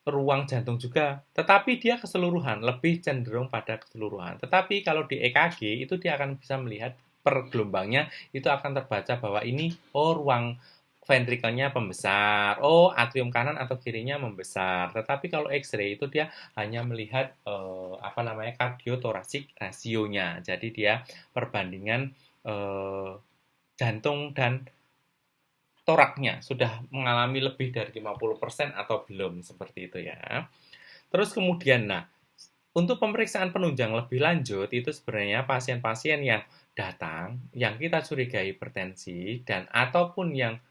ruang jantung juga, tetapi dia keseluruhan, lebih cenderung pada keseluruhan. Tetapi kalau di EKG itu dia akan bisa melihat per gelombangnya itu akan terbaca bahwa ini ruang ventrikelnya pembesar, atrium kanan atau kirinya membesar. Tetapi kalau X-ray itu dia hanya melihat kardiotorasik rasionya. Jadi dia perbandingan jantung dan toraknya sudah mengalami lebih dari 50% atau belum seperti itu ya. Terus kemudian untuk pemeriksaan penunjang lebih lanjut itu sebenarnya pasien-pasien yang datang yang kita curigai hipertensi dan ataupun yang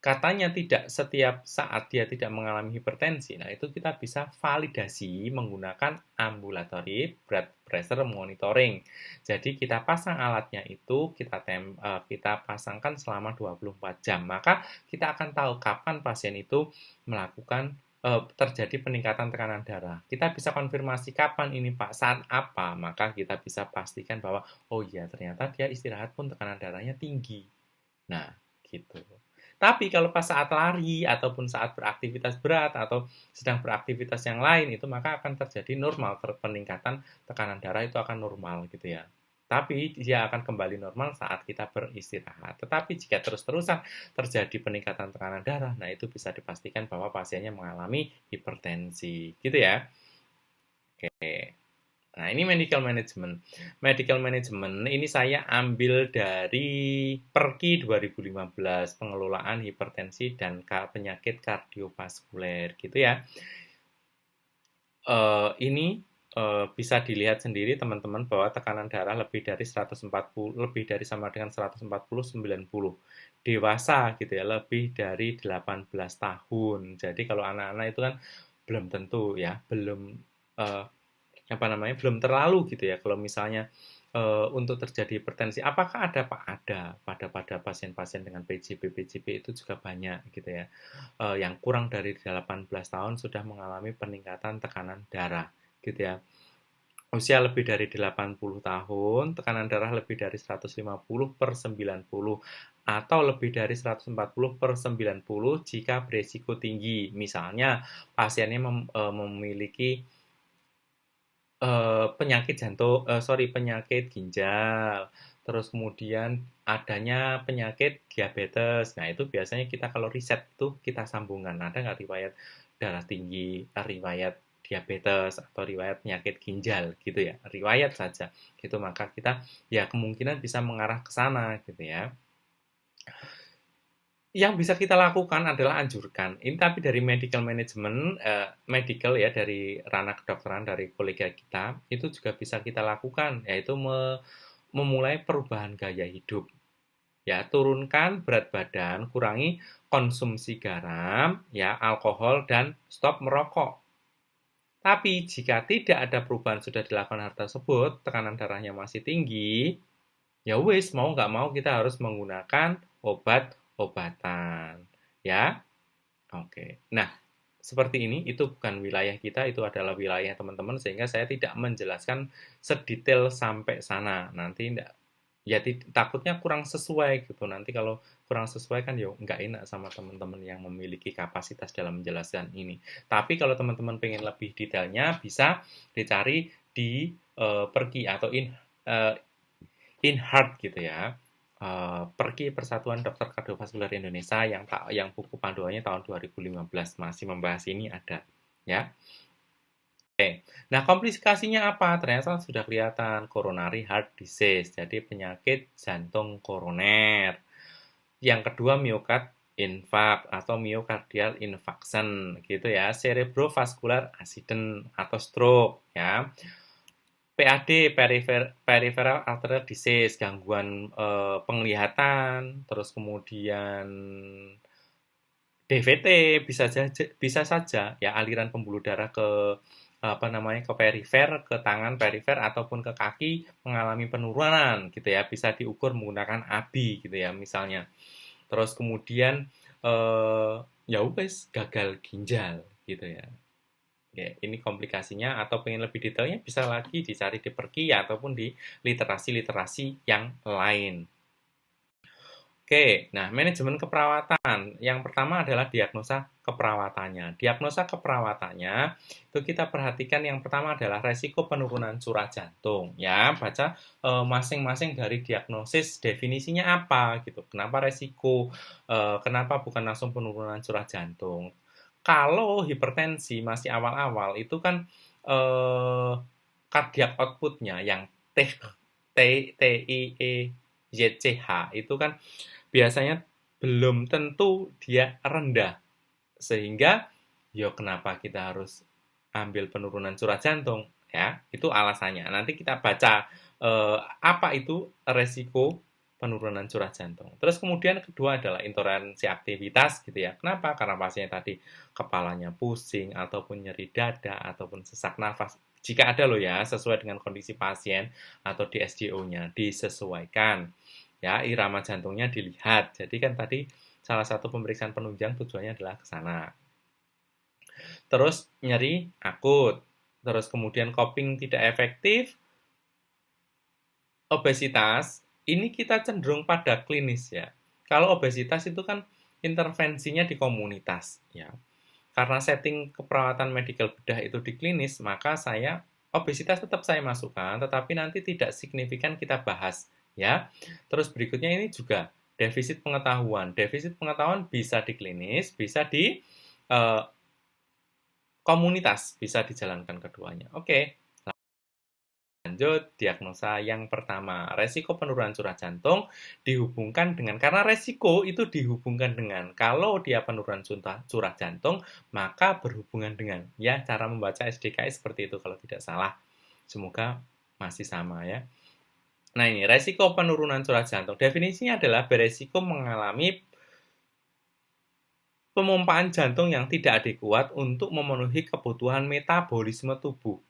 katanya tidak setiap saat dia tidak mengalami hipertensi. Nah, itu kita bisa validasi menggunakan ambulatory blood pressure monitoring. Jadi kita pasang alatnya itu, kita pasangkan selama 24 jam. Maka kita akan tahu kapan pasien itu melakukan terjadi peningkatan tekanan darah. Kita bisa konfirmasi kapan ini Pak, saat apa, maka kita bisa pastikan bahwa oh iya ternyata dia istirahat pun tekanan darahnya tinggi. Nah, gitu. Tapi kalau pas saat lari ataupun saat beraktivitas berat atau sedang beraktivitas yang lain itu maka akan terjadi normal peningkatan tekanan darah itu akan normal gitu ya. Tapi dia akan kembali normal saat kita beristirahat. Tetapi jika terus-terusan terjadi peningkatan tekanan darah, nah itu bisa dipastikan bahwa pasiennya mengalami hipertensi, gitu ya. Oke. Nah, ini medical management. Medical management ini saya ambil dari Perki 2015, pengelolaan hipertensi dan penyakit kardiovaskuler gitu ya. Ini bisa dilihat sendiri teman-teman bahwa tekanan darah lebih dari 140, lebih dari sama dengan 140 90. Dewasa gitu ya, lebih dari 18 tahun. Jadi kalau anak-anak itu kan belum tentu ya, belum belum terlalu gitu ya kalau misalnya untuk terjadi hipertensi. Apakah ada? Pak? Ada. Pada pasien-pasien dengan PJP itu juga banyak gitu ya. Yang kurang dari 18 tahun sudah mengalami peningkatan tekanan darah gitu ya. Usia lebih dari 80 tahun, tekanan darah lebih dari 150/90 atau lebih dari 140/90 jika beresiko tinggi. Misalnya pasiennya memiliki penyakit ginjal, terus kemudian adanya penyakit diabetes. Nah, itu biasanya kita kalau riset itu kita sambungkan, ada nggak riwayat darah tinggi, riwayat diabetes, atau riwayat penyakit ginjal gitu ya, riwayat saja gitu, maka kita ya kemungkinan bisa mengarah ke sana gitu ya. Yang bisa kita lakukan adalah anjurkan. Ini tapi dari medical management, medical ya, dari ranah kedokteran, dari kolega kita, itu juga bisa kita lakukan, yaitu memulai perubahan gaya hidup. Ya, turunkan berat badan, kurangi konsumsi garam, ya, alkohol, dan stop merokok. Tapi jika tidak ada perubahan sudah dilakukan hal tersebut, tekanan darahnya masih tinggi, ya wis, mau nggak mau kita harus menggunakan obat-obatan. Ya, oke. Nah, seperti ini, itu bukan wilayah kita, itu adalah wilayah teman-teman, sehingga saya tidak menjelaskan sedetail sampai sana. Nanti enggak, ya takutnya kurang sesuai gitu. Nanti kalau kurang sesuai kan ya nggak enak sama teman-teman yang memiliki kapasitas dalam menjelaskan ini. Tapi kalau teman-teman pengen lebih detailnya, bisa dicari di Perki atau InHeart gitu ya. Perki Persatuan Dokter Kardiovaskular Indonesia yang buku panduannya tahun 2015 masih membahas ini ada ya. Oke. Nah, komplikasinya apa? Ternyata sudah kelihatan, coronary heart disease, jadi penyakit jantung koroner. Yang kedua miokard infarct atau myocardial infarction gitu ya, cerebrovascular accident atau stroke ya. PAD, peripheral arterial disease, gangguan penglihatan, terus kemudian DVT bisa saja ya, aliran pembuluh darah ke ke perifer, ke tangan perifer ataupun ke kaki mengalami penurunan gitu ya, bisa diukur menggunakan ABI gitu ya misalnya. Terus kemudian ya wes gagal ginjal gitu ya. Oke, ini komplikasinya, atau pengen lebih detailnya bisa lagi dicari di Perki ataupun di literasi-literasi yang lain. Oke, nah manajemen keperawatan. Yang pertama adalah diagnosa keperawatannya. Diagnosa keperawatannya itu kita perhatikan, yang pertama adalah resiko penurunan curah jantung. Ya, baca masing-masing dari diagnosis definisinya apa gitu. Kenapa resiko? Kenapa bukan langsung penurunan curah jantung? Kalau hipertensi masih awal-awal itu kan cardiac output-nya yang TIEZCH itu kan biasanya belum tentu dia rendah. Sehingga, ya kenapa kita harus ambil penurunan curah jantung? Ya, itu alasannya. Nanti kita baca apa itu resiko penurunan curah jantung. Terus kemudian kedua adalah intoleransi aktivitas gitu ya. Kenapa? Karena pasiennya tadi kepalanya pusing, ataupun nyeri dada, ataupun sesak nafas. Jika ada loh ya, sesuai dengan kondisi pasien atau di SDO-nya, disesuaikan. Ya, irama jantungnya dilihat. Jadi kan tadi salah satu pemeriksaan penunjang tujuannya adalah ke sana. Terus nyeri akut. Terus kemudian coping tidak efektif. Obesitas, ini kita cenderung pada klinis ya. Kalau obesitas itu kan intervensinya di komunitas ya. Karena setting keperawatan medikal bedah itu di klinis, maka obesitas tetap saya masukkan, tetapi nanti tidak signifikan kita bahas ya. Terus berikutnya ini juga defisit pengetahuan. Defisit pengetahuan bisa di klinis, bisa di komunitas, bisa dijalankan keduanya. Oke. Lanjut, diagnosa yang pertama, resiko penurunan curah jantung dihubungkan dengan, karena resiko itu dihubungkan dengan, kalau dia penurunan curah jantung, maka berhubungan dengan, ya cara membaca SDKI seperti itu kalau tidak salah. Semoga masih sama ya. Nah ini, resiko penurunan curah jantung, definisinya adalah beresiko mengalami pemompaan jantung yang tidak adekuat untuk memenuhi kebutuhan metabolisme tubuh.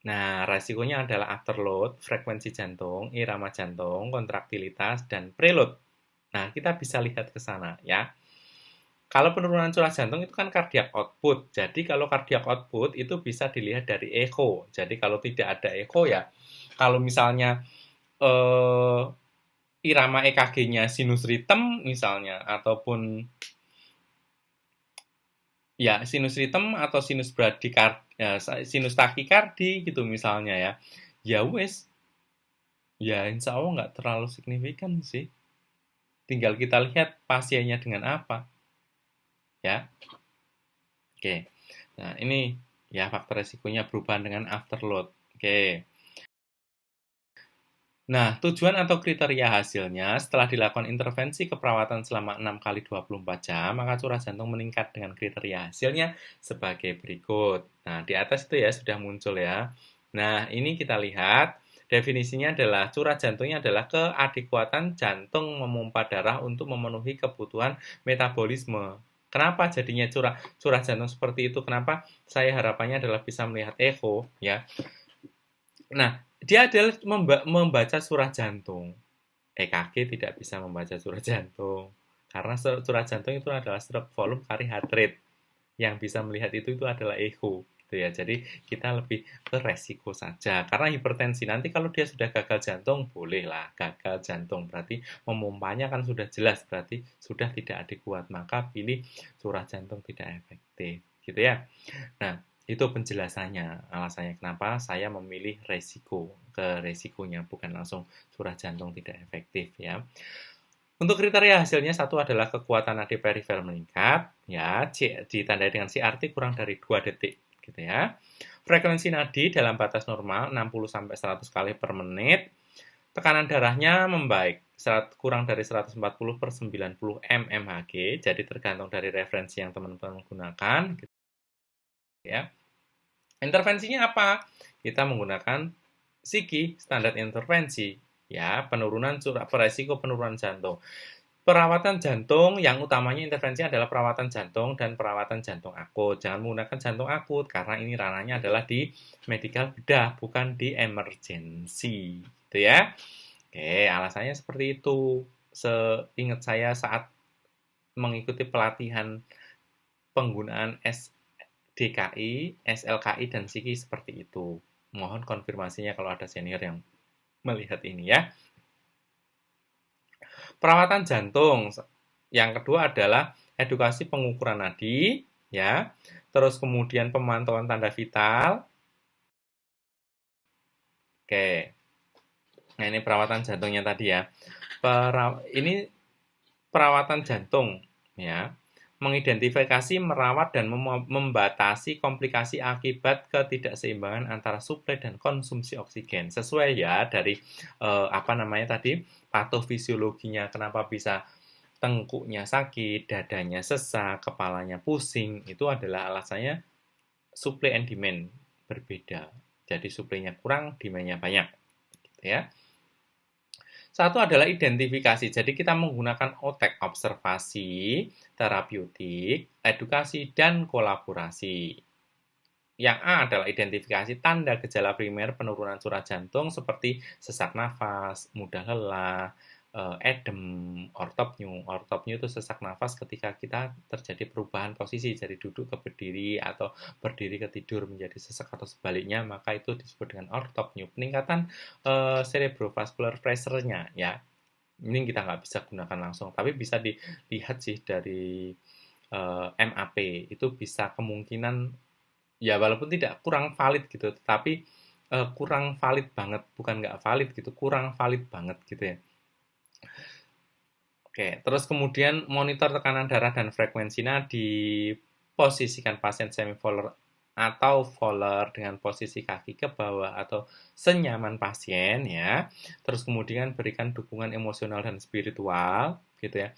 Nah, resikonya adalah afterload, frekuensi jantung, irama jantung, kontraktilitas, dan preload. Nah, kita bisa lihat ke sana ya. Kalau penurunan curah jantung itu kan cardiac output. Jadi kalau cardiac output itu bisa dilihat dari echo. Jadi kalau tidak ada echo ya, kalau misalnya eh, irama EKG-nya sinus rhythm misalnya, ataupun ya sinus rhythm atau sinus bradikard, ya, sinus takikardi gitu misalnya ya, ya wes, ya insya Allah nggak terlalu signifikan sih. Tinggal kita lihat pasiennya dengan apa, ya. Oke. Nah, ini ya faktor resikonya berubah dengan afterload. Oke. Nah, tujuan atau kriteria hasilnya setelah dilakukan intervensi keperawatan selama 6 kali 24 jam, maka curah jantung meningkat dengan kriteria hasilnya sebagai berikut. Nah, di atas itu ya sudah muncul ya. Nah, ini kita lihat definisinya adalah curah jantungnya adalah keadekuatan jantung memompa darah untuk memenuhi kebutuhan metabolisme. Kenapa jadinya curah jantung seperti itu? Kenapa saya harapannya adalah bisa melihat echo ya. Nah, dia adalah membaca surah jantung. EKG tidak bisa membaca surah jantung. Karena surah jantung itu adalah stroke volume kali heart rate. Yang bisa melihat itu adalah echo. Gitu ya. Jadi kita lebih ke resiko saja. Karena hipertensi nanti kalau dia sudah gagal jantung, bolehlah gagal jantung. Berarti memompanya kan sudah jelas. Berarti sudah tidak adekuat. Maka pilih surah jantung tidak efektif. Gitu ya. Nah, itu penjelasannya, alasannya kenapa saya memilih resiko, ke resikonya, bukan langsung curah jantung tidak efektif ya. Untuk kriteria hasilnya, satu adalah kekuatan nadi perifer meningkat, ya, ditandai dengan CRT kurang dari 2 detik, gitu ya. Frekuensi nadi dalam batas normal 60-100 kali per menit, tekanan darahnya membaik, kurang dari 140 per 90 mmHg, jadi tergantung dari referensi yang teman-teman gunakan, gitu ya. Intervensinya apa? Kita menggunakan SIGI, standar intervensi, ya, penurunan beresiko penurunan jantung. Perawatan jantung yang utamanya intervensi adalah perawatan jantung dan perawatan jantung akut. Jangan menggunakan jantung akut karena ini ranahnya adalah di medical bedah, bukan di emergency, gitu ya. Oke, alasannya seperti itu. Seingat saya saat mengikuti pelatihan penggunaan DKI, SLKI, dan SIKI seperti itu. Mohon konfirmasinya kalau ada senior yang melihat ini ya. Perawatan jantung. Yang kedua adalah edukasi pengukuran nadi, ya. Terus kemudian pemantauan tanda vital. Oke. Nah, ini perawatan jantungnya tadi ya. Ini perawatan jantung, ya. Mengidentifikasi, merawat, dan membatasi komplikasi akibat ketidakseimbangan antara suplai dan konsumsi oksigen. Sesuai ya dari apa namanya tadi, patofisiologinya, kenapa bisa tengkuknya sakit, dadanya sesak, kepalanya pusing, itu adalah alasannya supply and demand berbeda. Jadi suplainya kurang, demandnya banyak. Gitu ya. Satu adalah identifikasi. Jadi kita menggunakan OTEK, observasi, terapeutik, edukasi, dan kolaborasi. Yang A adalah identifikasi tanda gejala primer penurunan curah jantung seperti sesak nafas, mudah lelah, edem, ortopneu. Ortopneu itu sesak nafas ketika kita terjadi perubahan posisi dari duduk ke berdiri atau berdiri ke tidur menjadi sesak atau sebaliknya, maka itu disebut dengan ortopneu. Peningkatan cerebrovascular pressure-nya ya. Ini kita nggak bisa gunakan langsung, tapi bisa dilihat sih dari MAP itu bisa kemungkinan ya walaupun tidak kurang valid gitu, tetapi kurang valid banget, bukan nggak valid gitu, kurang valid banget gitu ya. Oke, terus kemudian monitor tekanan darah dan frekuensi nadi, posisikan pasien semi-volar atau volar dengan posisi kaki ke bawah atau senyaman pasien ya. Terus kemudian berikan dukungan emosional dan spiritual gitu ya.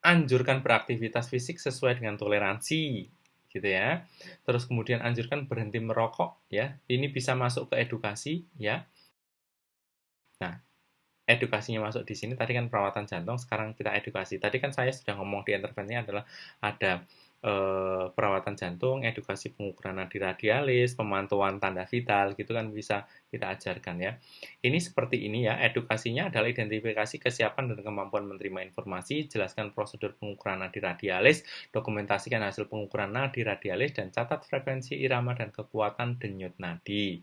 Anjurkan beraktivitas fisik sesuai dengan toleransi gitu ya. Terus kemudian anjurkan berhenti merokok ya. Ini bisa masuk ke edukasi ya. Nah, edukasinya masuk di sini, tadi kan perawatan jantung, sekarang kita edukasi. Tadi kan saya sudah ngomong di intervensi adalah ada perawatan jantung, edukasi pengukuran nadi radialis, pemantauan tanda vital, gitu kan bisa kita ajarkan ya. Ini seperti ini ya, edukasinya adalah identifikasi kesiapan dan kemampuan menerima informasi, jelaskan prosedur pengukuran nadi radialis, dokumentasikan hasil pengukuran nadi radialis, dan catat frekuensi irama dan kekuatan denyut nadi.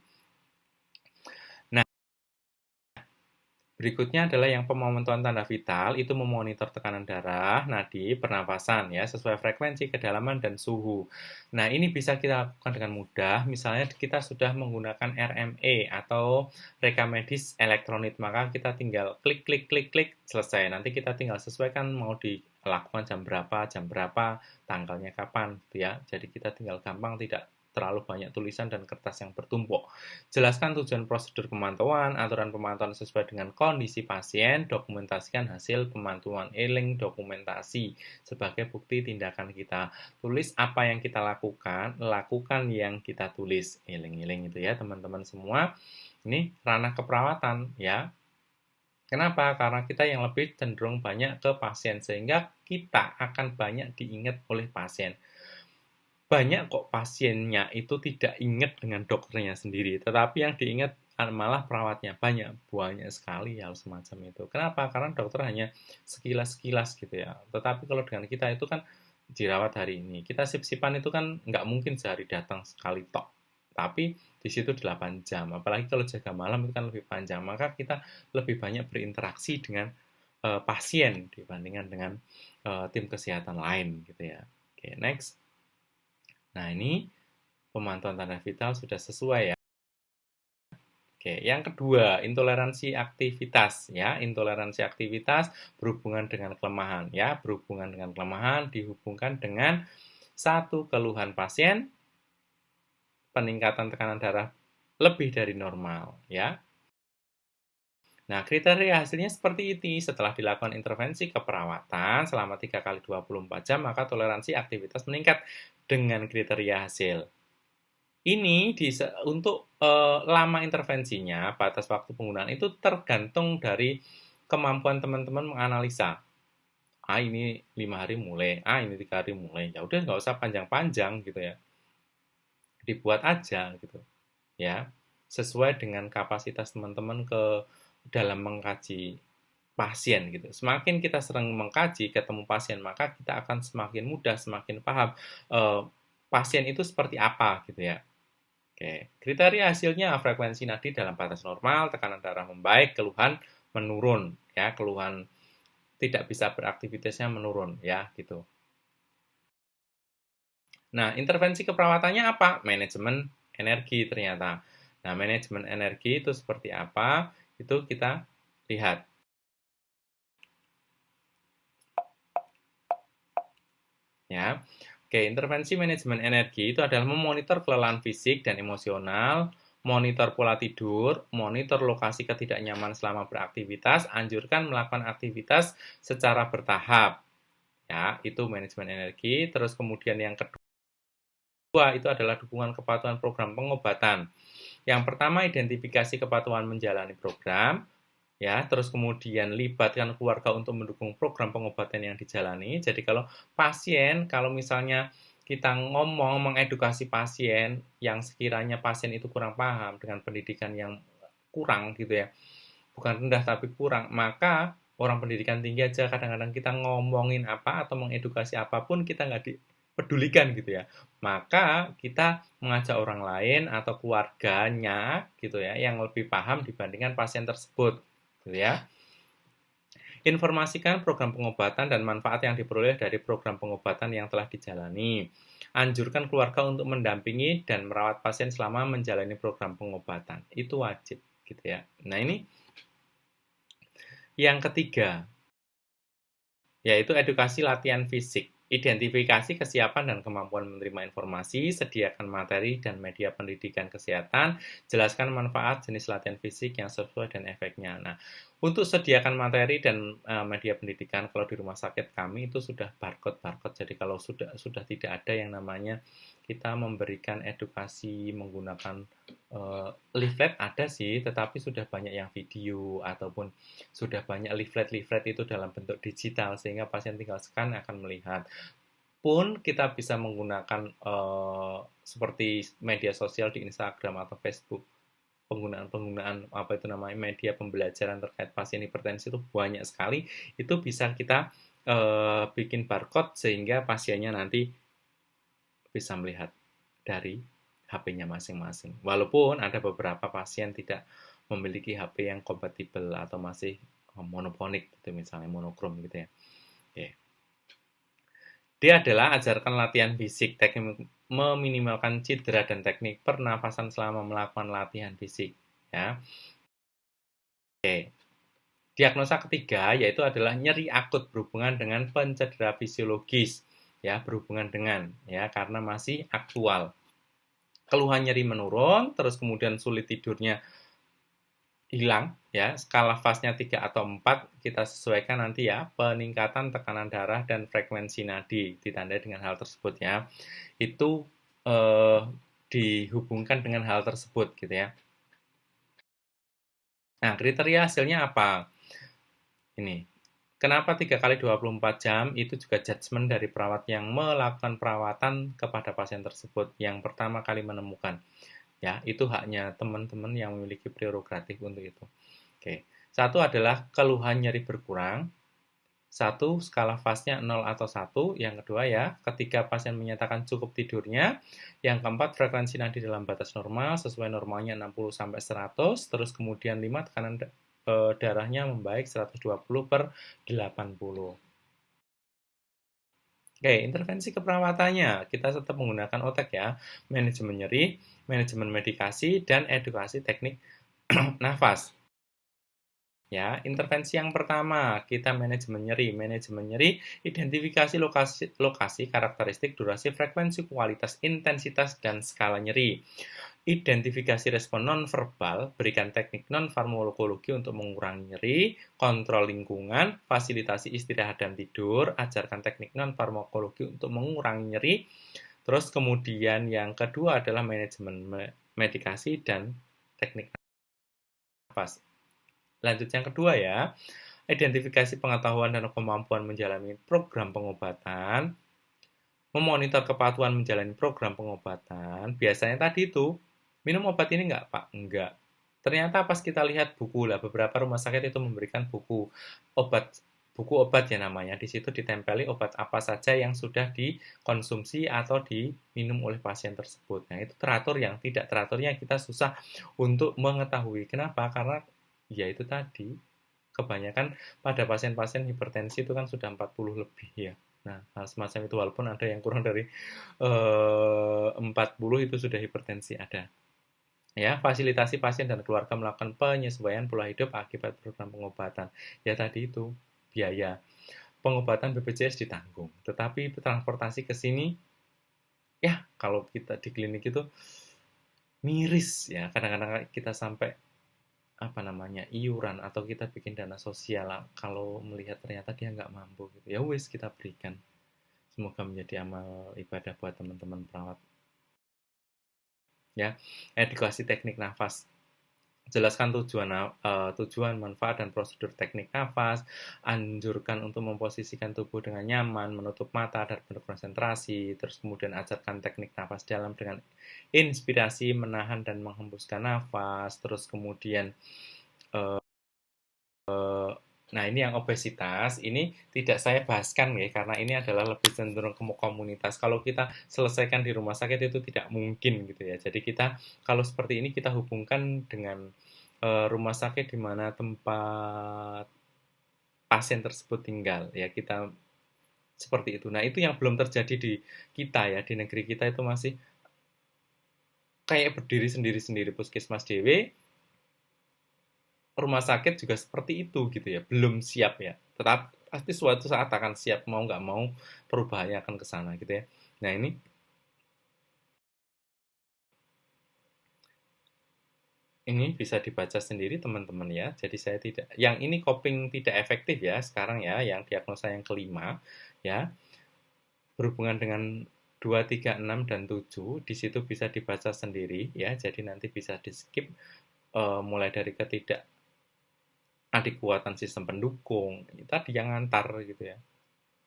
Berikutnya adalah yang pemantauan tanda vital, itu memonitor tekanan darah, nadi, pernapasan ya, sesuai frekuensi, kedalaman, dan suhu. Nah, ini bisa kita lakukan dengan mudah, misalnya kita sudah menggunakan RME atau rekam medis elektronik, maka kita tinggal klik, klik, klik, klik, selesai. Nanti kita tinggal sesuaikan mau dilakukan jam berapa, tanggalnya kapan, gitu ya. Jadi kita tinggal gampang, tidak terlalu banyak tulisan dan kertas yang bertumpuk. Jelaskan tujuan prosedur pemantauan, aturan pemantauan sesuai dengan kondisi pasien, dokumentasikan hasil pemantauan, link dokumentasi sebagai bukti tindakan kita. Tulis apa yang kita lakukan yang kita tulis. Link itu ya teman-teman semua. Ini ranah keperawatan ya. Kenapa? Karena kita yang lebih cenderung banyak ke pasien, sehingga kita akan banyak diingat oleh pasien. Banyak kok pasiennya itu tidak ingat dengan dokternya sendiri, tetapi yang diingat malah perawatnya. Banyak sekali hal semacam itu. Kenapa? Karena dokter hanya sekilas-sekilas gitu ya. Tetapi kalau dengan kita itu kan dirawat hari ini. Kita sip-sipan itu kan nggak mungkin sehari datang sekali tok. Tapi di situ 8 jam. Apalagi kalau jaga malam itu kan lebih panjang. Maka kita lebih banyak berinteraksi dengan pasien dibandingkan dengan tim kesehatan lain gitu ya. Oke, next. Nah, ini pemantauan tanda vital sudah sesuai ya. Oke, yang kedua, intoleransi aktivitas ya. Intoleransi aktivitas berhubungan dengan kelemahan ya. Berhubungan dengan kelemahan dihubungkan dengan satu keluhan pasien, peningkatan tekanan darah lebih dari normal ya. Nah, kriteria hasilnya seperti ini. Setelah dilakukan intervensi keperawatan selama 3 kali 24 jam, maka toleransi aktivitas meningkat dengan kriteria hasil. Ini untuk lama intervensinya, batas waktu penggunaan itu tergantung dari kemampuan teman-teman menganalisa. Ini 5 hari mulai, ini 3 hari mulai. Ya udah nggak usah panjang-panjang gitu ya. Dibuat aja gitu. Ya. Sesuai dengan kapasitas teman-teman dalam mengkaji pasien gitu. Semakin kita sering mengkaji, ketemu pasien, maka kita akan semakin mudah, semakin paham pasien itu seperti apa gitu ya. Oke, kriteria hasilnya frekuensi nadi dalam batas normal, tekanan darah membaik, keluhan menurun ya, keluhan tidak bisa beraktivitasnya menurun ya gitu. Nah, intervensi keperawatannya apa? Manajemen energi ternyata. Nah, manajemen energi itu seperti apa? Itu kita lihat. Ya. Oke, intervensi manajemen energi itu adalah memonitor kelelahan fisik dan emosional, monitor pola tidur, monitor lokasi ketidaknyamanan selama beraktivitas, anjurkan melakukan aktivitas secara bertahap. Ya, itu manajemen energi. Terus kemudian yang kedua itu adalah dukungan kepatuhan program pengobatan. Yang pertama, identifikasi kepatuhan menjalani program. Ya, terus kemudian libatkan keluarga untuk mendukung program pengobatan yang dijalani. Jadi kalau misalnya kita ngomong mengedukasi pasien yang sekiranya pasien itu kurang paham dengan pendidikan yang kurang gitu ya, bukan rendah tapi kurang, maka orang pendidikan tinggi aja kadang-kadang kita ngomongin apa atau mengedukasi apapun kita nggak dipedulikan gitu ya. Maka kita mengajak orang lain atau keluarganya gitu ya yang lebih paham dibandingkan pasien tersebut. Gitu ya. Informasikan program pengobatan dan manfaat yang diperoleh dari program pengobatan yang telah dijalani. Anjurkan keluarga untuk mendampingi dan merawat pasien selama menjalani program pengobatan. Itu wajib, gitu ya. Nah, ini yang ketiga, yaitu edukasi latihan fisik. Identifikasi kesiapan dan kemampuan menerima informasi, sediakan materi dan media pendidikan kesehatan, jelaskan manfaat jenis latihan fisik yang sesuai dan efeknya. Nah, Untuk sediakan materi dan media pendidikan, kalau di rumah sakit kami itu sudah barcode-barcode. Jadi kalau sudah tidak ada yang namanya kita memberikan edukasi menggunakan leaflet, ada sih, tetapi sudah banyak yang video ataupun sudah banyak leaflet-leaflet itu dalam bentuk digital sehingga pasien tinggal scan akan melihat. Pun kita bisa menggunakan seperti media sosial di Instagram atau Facebook, penggunaan apa itu namanya media pembelajaran terkait pasien hipertensi itu banyak sekali. Itu bisa kita bikin barcode sehingga pasiennya nanti bisa melihat dari HP-nya masing-masing. Walaupun ada beberapa pasien tidak memiliki HP yang kompatibel atau masih monoponik gitu, misalnya monokrom gitu ya. Oke. Dia adalah ajarkan latihan fisik, teknik meminimalkan cedera dan teknik pernafasan selama melakukan latihan fisik. Ya. Oke. Diagnosa ketiga yaitu adalah nyeri akut berhubungan dengan pencedera fisiologis, ya, berhubungan dengan, ya, karena masih aktual. Keluhan nyeri menurun, terus kemudian sulit tidurnya hilang, ya, skala fase-nya 3 atau 4 kita sesuaikan nanti ya, peningkatan tekanan darah dan frekuensi nadi ditandai dengan hal tersebut ya. Itu dihubungkan dengan hal tersebut gitu ya. Nah, kriteria hasilnya apa? Ini. Kenapa 3 kali 24 jam? Itu juga judgement dari perawat yang melakukan perawatan kepada pasien tersebut yang pertama kali menemukan. Ya, itu haknya teman-teman yang memiliki prerogatif untuk itu. Oke. Satu adalah keluhan nyeri berkurang. Satu, skala fase-nya 0 atau 1. Yang kedua ya, ketika pasien menyatakan cukup tidurnya. Yang keempat, frekuensi nadi dalam batas normal, sesuai normalnya 60-100. Terus kemudian 5, tekanan darahnya membaik 120/80. Oke, intervensi keperawatannya. Kita tetap menggunakan OTEK ya. Manajemen nyeri, manajemen medikasi, dan edukasi teknik nafas. Ya, intervensi yang pertama, kita manajemen nyeri. Manajemen nyeri, identifikasi lokasi, karakteristik, durasi, frekuensi, kualitas, intensitas, dan skala nyeri. Identifikasi respon nonverbal, berikan teknik non-farmakologi untuk mengurangi nyeri, kontrol lingkungan, fasilitasi istirahat dan tidur, ajarkan teknik non-farmakologi untuk mengurangi nyeri. Terus kemudian yang kedua adalah manajemen medikasi dan teknik nafas. Lanjut yang kedua ya, identifikasi pengetahuan dan kemampuan menjalani program pengobatan, memonitor kepatuhan menjalani program pengobatan. Biasanya tadi itu, minum obat ini enggak, Pak? Enggak. Ternyata pas kita lihat buku lah, beberapa rumah sakit itu memberikan buku obat ya namanya. Di situ ditempeli obat apa saja yang sudah dikonsumsi atau diminum oleh pasien tersebut. Nah, itu teratur, yang tidak teraturnya kita susah untuk mengetahui. Kenapa? Karena ya itu tadi, kebanyakan pada pasien-pasien hipertensi itu kan sudah 40 lebih ya. Nah, hal semacam itu walaupun ada yang kurang dari 40 itu sudah hipertensi ada. Ya, fasilitasi pasien dan keluarga melakukan penyesuaian pola hidup akibat program pengobatan. Ya tadi itu, biaya pengobatan BPJS ditanggung, tetapi transportasi ke sini, ya kalau kita di klinik itu miris ya, kadang-kadang kita sampai apa namanya, iuran atau kita bikin dana sosial kalau melihat ternyata dia nggak mampu gitu. Ya wis kita berikan. Semoga menjadi amal ibadah buat teman-teman perawat. Ya, edukasi teknik nafas. Jelaskan tujuan, manfaat, dan prosedur teknik nafas. Anjurkan untuk memposisikan tubuh dengan nyaman, menutup mata dan berkonsentrasi. Terus kemudian ajarkan teknik nafas dalam dengan inspirasi, menahan dan menghembuskan nafas. Terus kemudian nah, ini yang obesitas, ini tidak saya bahaskan ya, karena ini adalah lebih cenderung ke komunitas. Kalau kita selesaikan di rumah sakit itu tidak mungkin gitu ya. Jadi kita, kalau seperti ini kita hubungkan dengan rumah sakit di mana tempat pasien tersebut tinggal. Ya, kita seperti itu. Nah, itu yang belum terjadi di kita ya, di negeri kita itu masih kayak berdiri sendiri-sendiri, puskesmas dewe, rumah sakit juga seperti itu gitu ya, belum siap ya. Tetap pasti suatu saat akan siap, mau nggak mau perubahannya akan ke sana gitu ya. Nah ini Ini bisa dibaca sendiri teman-teman ya. Jadi saya tidak, yang ini coping tidak efektif ya sekarang ya, yang diagnosa yang kelima ya, berhubungan dengan 2, 3, 6 dan 7 di situ bisa dibaca sendiri ya. Jadi nanti bisa di-skip mulai dari ketidakadekuatan sistem pendukung, tadi yang ngantar gitu ya.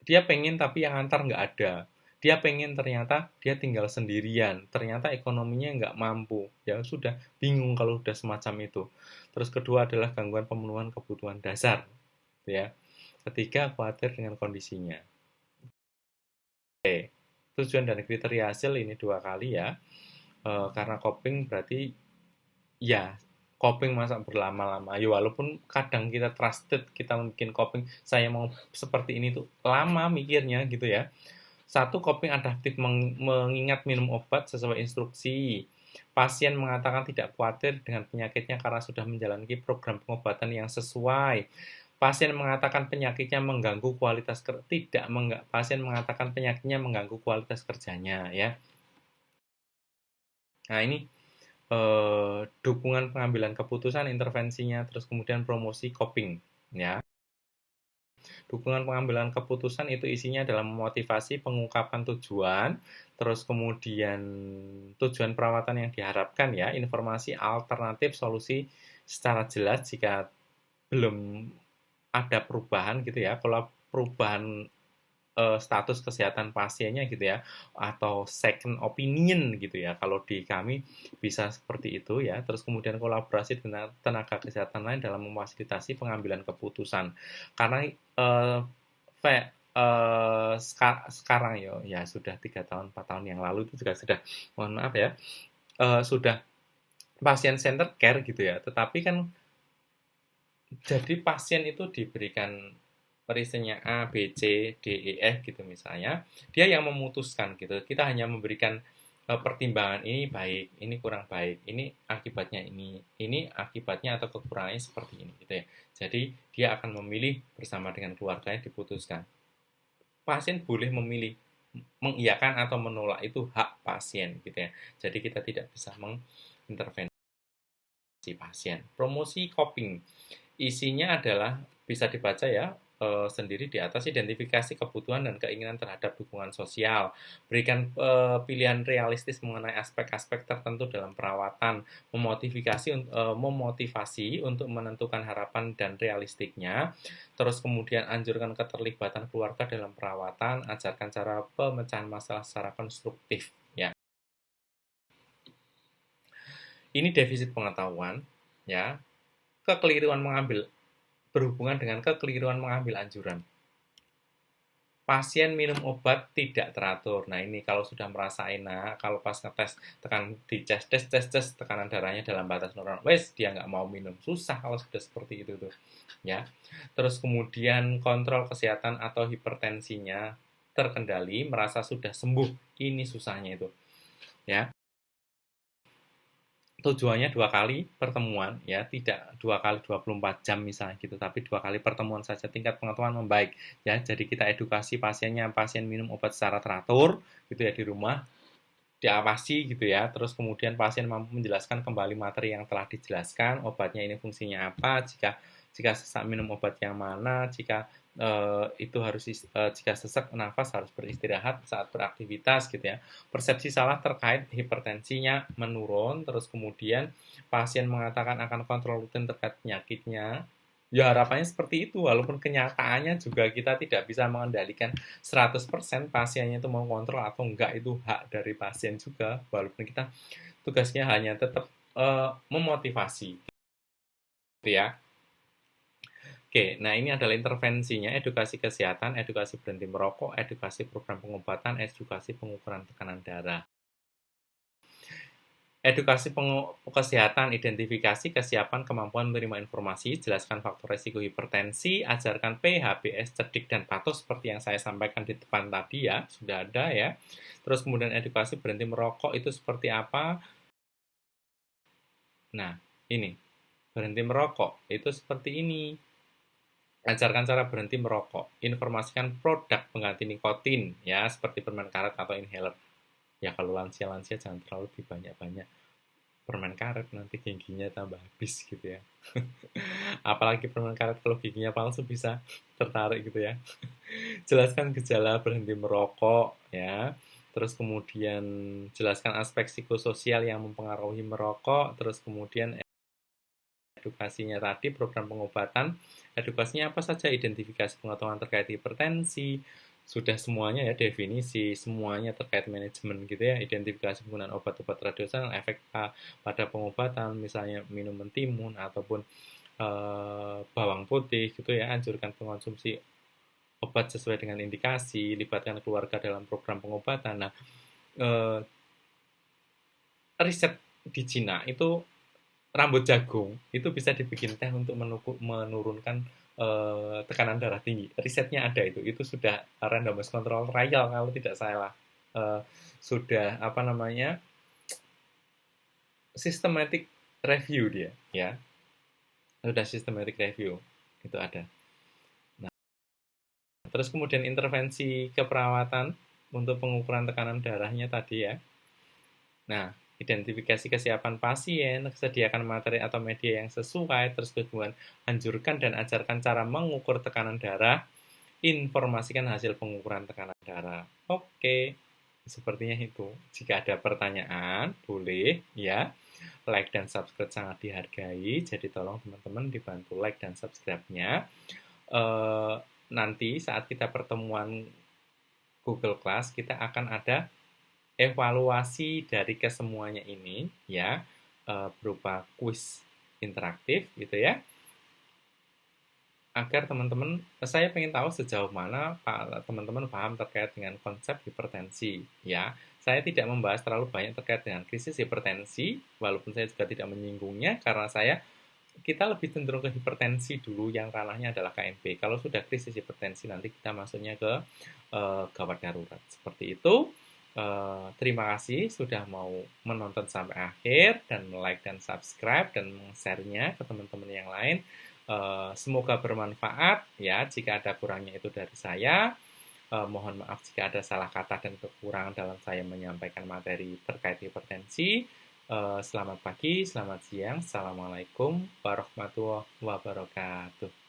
Dia pengen tapi yang ngantar nggak ada. Dia pengen ternyata dia tinggal sendirian, ternyata ekonominya nggak mampu. Ya sudah, bingung kalau udah semacam itu. Terus kedua adalah gangguan pemenuhan kebutuhan dasar, ya. Ketiga, khawatir dengan kondisinya. Oke, tujuan dan kriteria hasil ini 2 kali ya. Karena coping berarti ya coping masa berlama-lama. Ya walaupun kadang kita trusted, kita mungkin coping, saya mau seperti ini tuh lama mikirnya gitu ya. Satu, coping adaptif mengingat minum obat sesuai instruksi. Pasien mengatakan tidak khawatir dengan penyakitnya karena sudah menjalani program pengobatan yang sesuai. Pasien mengatakan penyakitnya mengganggu kualitas kerja, tidak pasien mengatakan penyakitnya mengganggu kualitas kerjanya ya. Nah, ini dukungan pengambilan keputusan, intervensinya, terus kemudian promosi coping ya. Dukungan pengambilan keputusan itu isinya adalah memotivasi pengungkapan tujuan, terus kemudian tujuan perawatan yang diharapkan ya, informasi alternatif solusi secara jelas jika belum ada perubahan gitu ya. Kalau perubahan status kesehatan pasiennya gitu ya, atau second opinion gitu ya. Kalau di kami bisa seperti itu ya. Terus kemudian kolaborasi dengan tenaga kesehatan lain dalam memfasilitasi pengambilan keputusan. Karena sekarang ya sudah 3 tahun 4 tahun yang lalu itu juga sudah, mohon maaf ya, sudah pasien center care gitu ya. Tetapi kan jadi pasien itu diberikan peristinya A, B, C, D, E, F gitu misalnya, dia yang memutuskan gitu. Kita hanya memberikan pertimbangan ini baik, ini kurang baik, ini akibatnya atau kekurangannya seperti ini gitu ya. Jadi dia akan memilih bersama dengan keluarganya diputuskan. Pasien boleh memilih mengiyakan atau menolak, itu hak pasien gitu ya. Jadi kita tidak bisa mengintervensi pasien. Promosi coping. Isinya adalah bisa dibaca ya sendiri di atas, identifikasi kebutuhan dan keinginan terhadap dukungan sosial. Berikan pilihan realistis mengenai aspek-aspek tertentu dalam perawatan, memotivasi untuk menentukan harapan dan realistiknya. Terus kemudian anjurkan keterlibatan keluarga dalam perawatan, ajarkan cara pemecahan masalah secara konstruktif ya. Ini defisit pengetahuan ya, kekeliruan mengambil berhubungan dengan kekeliruan mengambil anjuran. Pasien minum obat tidak teratur. Nah, ini kalau sudah merasa enak, kalau pas ngetes tekan di tes tekanan darahnya dalam batas normal, wes dia nggak mau minum. Susah kalau sudah seperti itu tuh. Ya. Terus kemudian kontrol kesehatan atau hipertensinya terkendali, merasa sudah sembuh. Ini susahnya itu. Ya. Tujuannya 2 kali pertemuan ya, tidak 2 kali 24 jam misalnya gitu, tapi 2 kali pertemuan saja, tingkat pengetahuan membaik ya. Jadi kita edukasi pasiennya, pasien minum obat secara teratur gitu ya di rumah, diawasi gitu ya. Terus kemudian pasien mampu menjelaskan kembali materi yang telah dijelaskan, obatnya ini fungsinya apa, jika jika sesak minum obat yang mana, jika itu harus jika sesak nafas harus beristirahat saat beraktivitas gitu ya. Persepsi salah terkait hipertensinya menurun, terus kemudian pasien mengatakan akan kontrol rutin terkait penyakitnya. Ya harapannya seperti itu, walaupun kenyataannya juga kita tidak bisa mengendalikan 100% pasiennya itu mau kontrol atau enggak, itu hak dari pasien juga, walaupun kita tugasnya hanya tetap memotivasi gitu ya. Oke, nah ini adalah intervensinya, edukasi kesehatan, edukasi berhenti merokok, edukasi program pengobatan, edukasi pengukuran tekanan darah. Edukasi kesehatan, identifikasi kesiapan kemampuan menerima informasi, jelaskan faktor resiko hipertensi, ajarkan PHBS cerdik dan patuh seperti yang saya sampaikan di depan tadi ya, sudah ada ya. Terus kemudian edukasi berhenti merokok itu seperti apa? Nah, ini berhenti merokok itu seperti ini. Ajarkan cara berhenti merokok, informasikan produk pengganti nikotin ya, seperti permen karet atau inhaler. Ya kalau lansia-lansia jangan terlalu banyak-banyak. permen karet nanti giginya tambah habis gitu ya. Apalagi permen karet kalau giginya palsu bisa tertarik gitu ya. Jelaskan gejala berhenti merokok ya. Terus kemudian jelaskan aspek psikososial yang mempengaruhi merokok, terus kemudian edukasinya tadi, program pengobatan, edukasinya apa saja, identifikasi pengetahuan terkait hipertensi, sudah semuanya ya, definisi, semuanya terkait manajemen gitu ya, identifikasi penggunaan obat-obat tradisional, efek pada pengobatan, misalnya minum mentimun ataupun bawang putih gitu ya, anjurkan pengonsumsi obat sesuai dengan indikasi, libatkan keluarga dalam program pengobatan. Nah, eh, riset di Cina itu rambut jagung itu bisa dibikin teh untuk menurunkan tekanan darah tinggi. Risetnya ada itu sudah randomized control trial kalau tidak salah. Eh, sudah apa namanya systematic review dia, ya sudah systematic review itu ada. Nah, terus kemudian intervensi keperawatan untuk pengukuran tekanan darahnya tadi ya. Nah, identifikasi kesiapan pasien, sediakan materi atau media yang sesuai, terus kedua, anjurkan dan ajarkan cara mengukur tekanan darah, informasikan hasil pengukuran tekanan darah. Oke, sepertinya itu. Jika ada pertanyaan, boleh ya. Like dan subscribe sangat dihargai, jadi tolong teman-teman dibantu like dan subscribe-nya. Nanti saat kita pertemuan Google Class, kita akan ada evaluasi dari kesemuanya ini ya, berupa kuis interaktif gitu ya, agar teman-teman, saya ingin tahu sejauh mana teman-teman paham terkait dengan konsep hipertensi ya. Saya tidak membahas terlalu banyak terkait dengan krisis hipertensi, walaupun saya juga tidak menyinggungnya karena kita lebih cenderung ke hipertensi dulu yang ranahnya adalah KMP. Kalau sudah krisis hipertensi nanti kita masuknya ke gawat darurat. Seperti itu. Terima kasih sudah mau menonton sampai akhir dan like dan subscribe dan share-nya ke teman-teman yang lain. Semoga bermanfaat ya. Jika ada kurangnya itu dari saya. Mohon maaf jika ada salah kata dan kekurangan dalam saya menyampaikan materi terkait hipertensi. Selamat pagi, selamat siang. Assalamualaikum warahmatullahi wabarakatuh.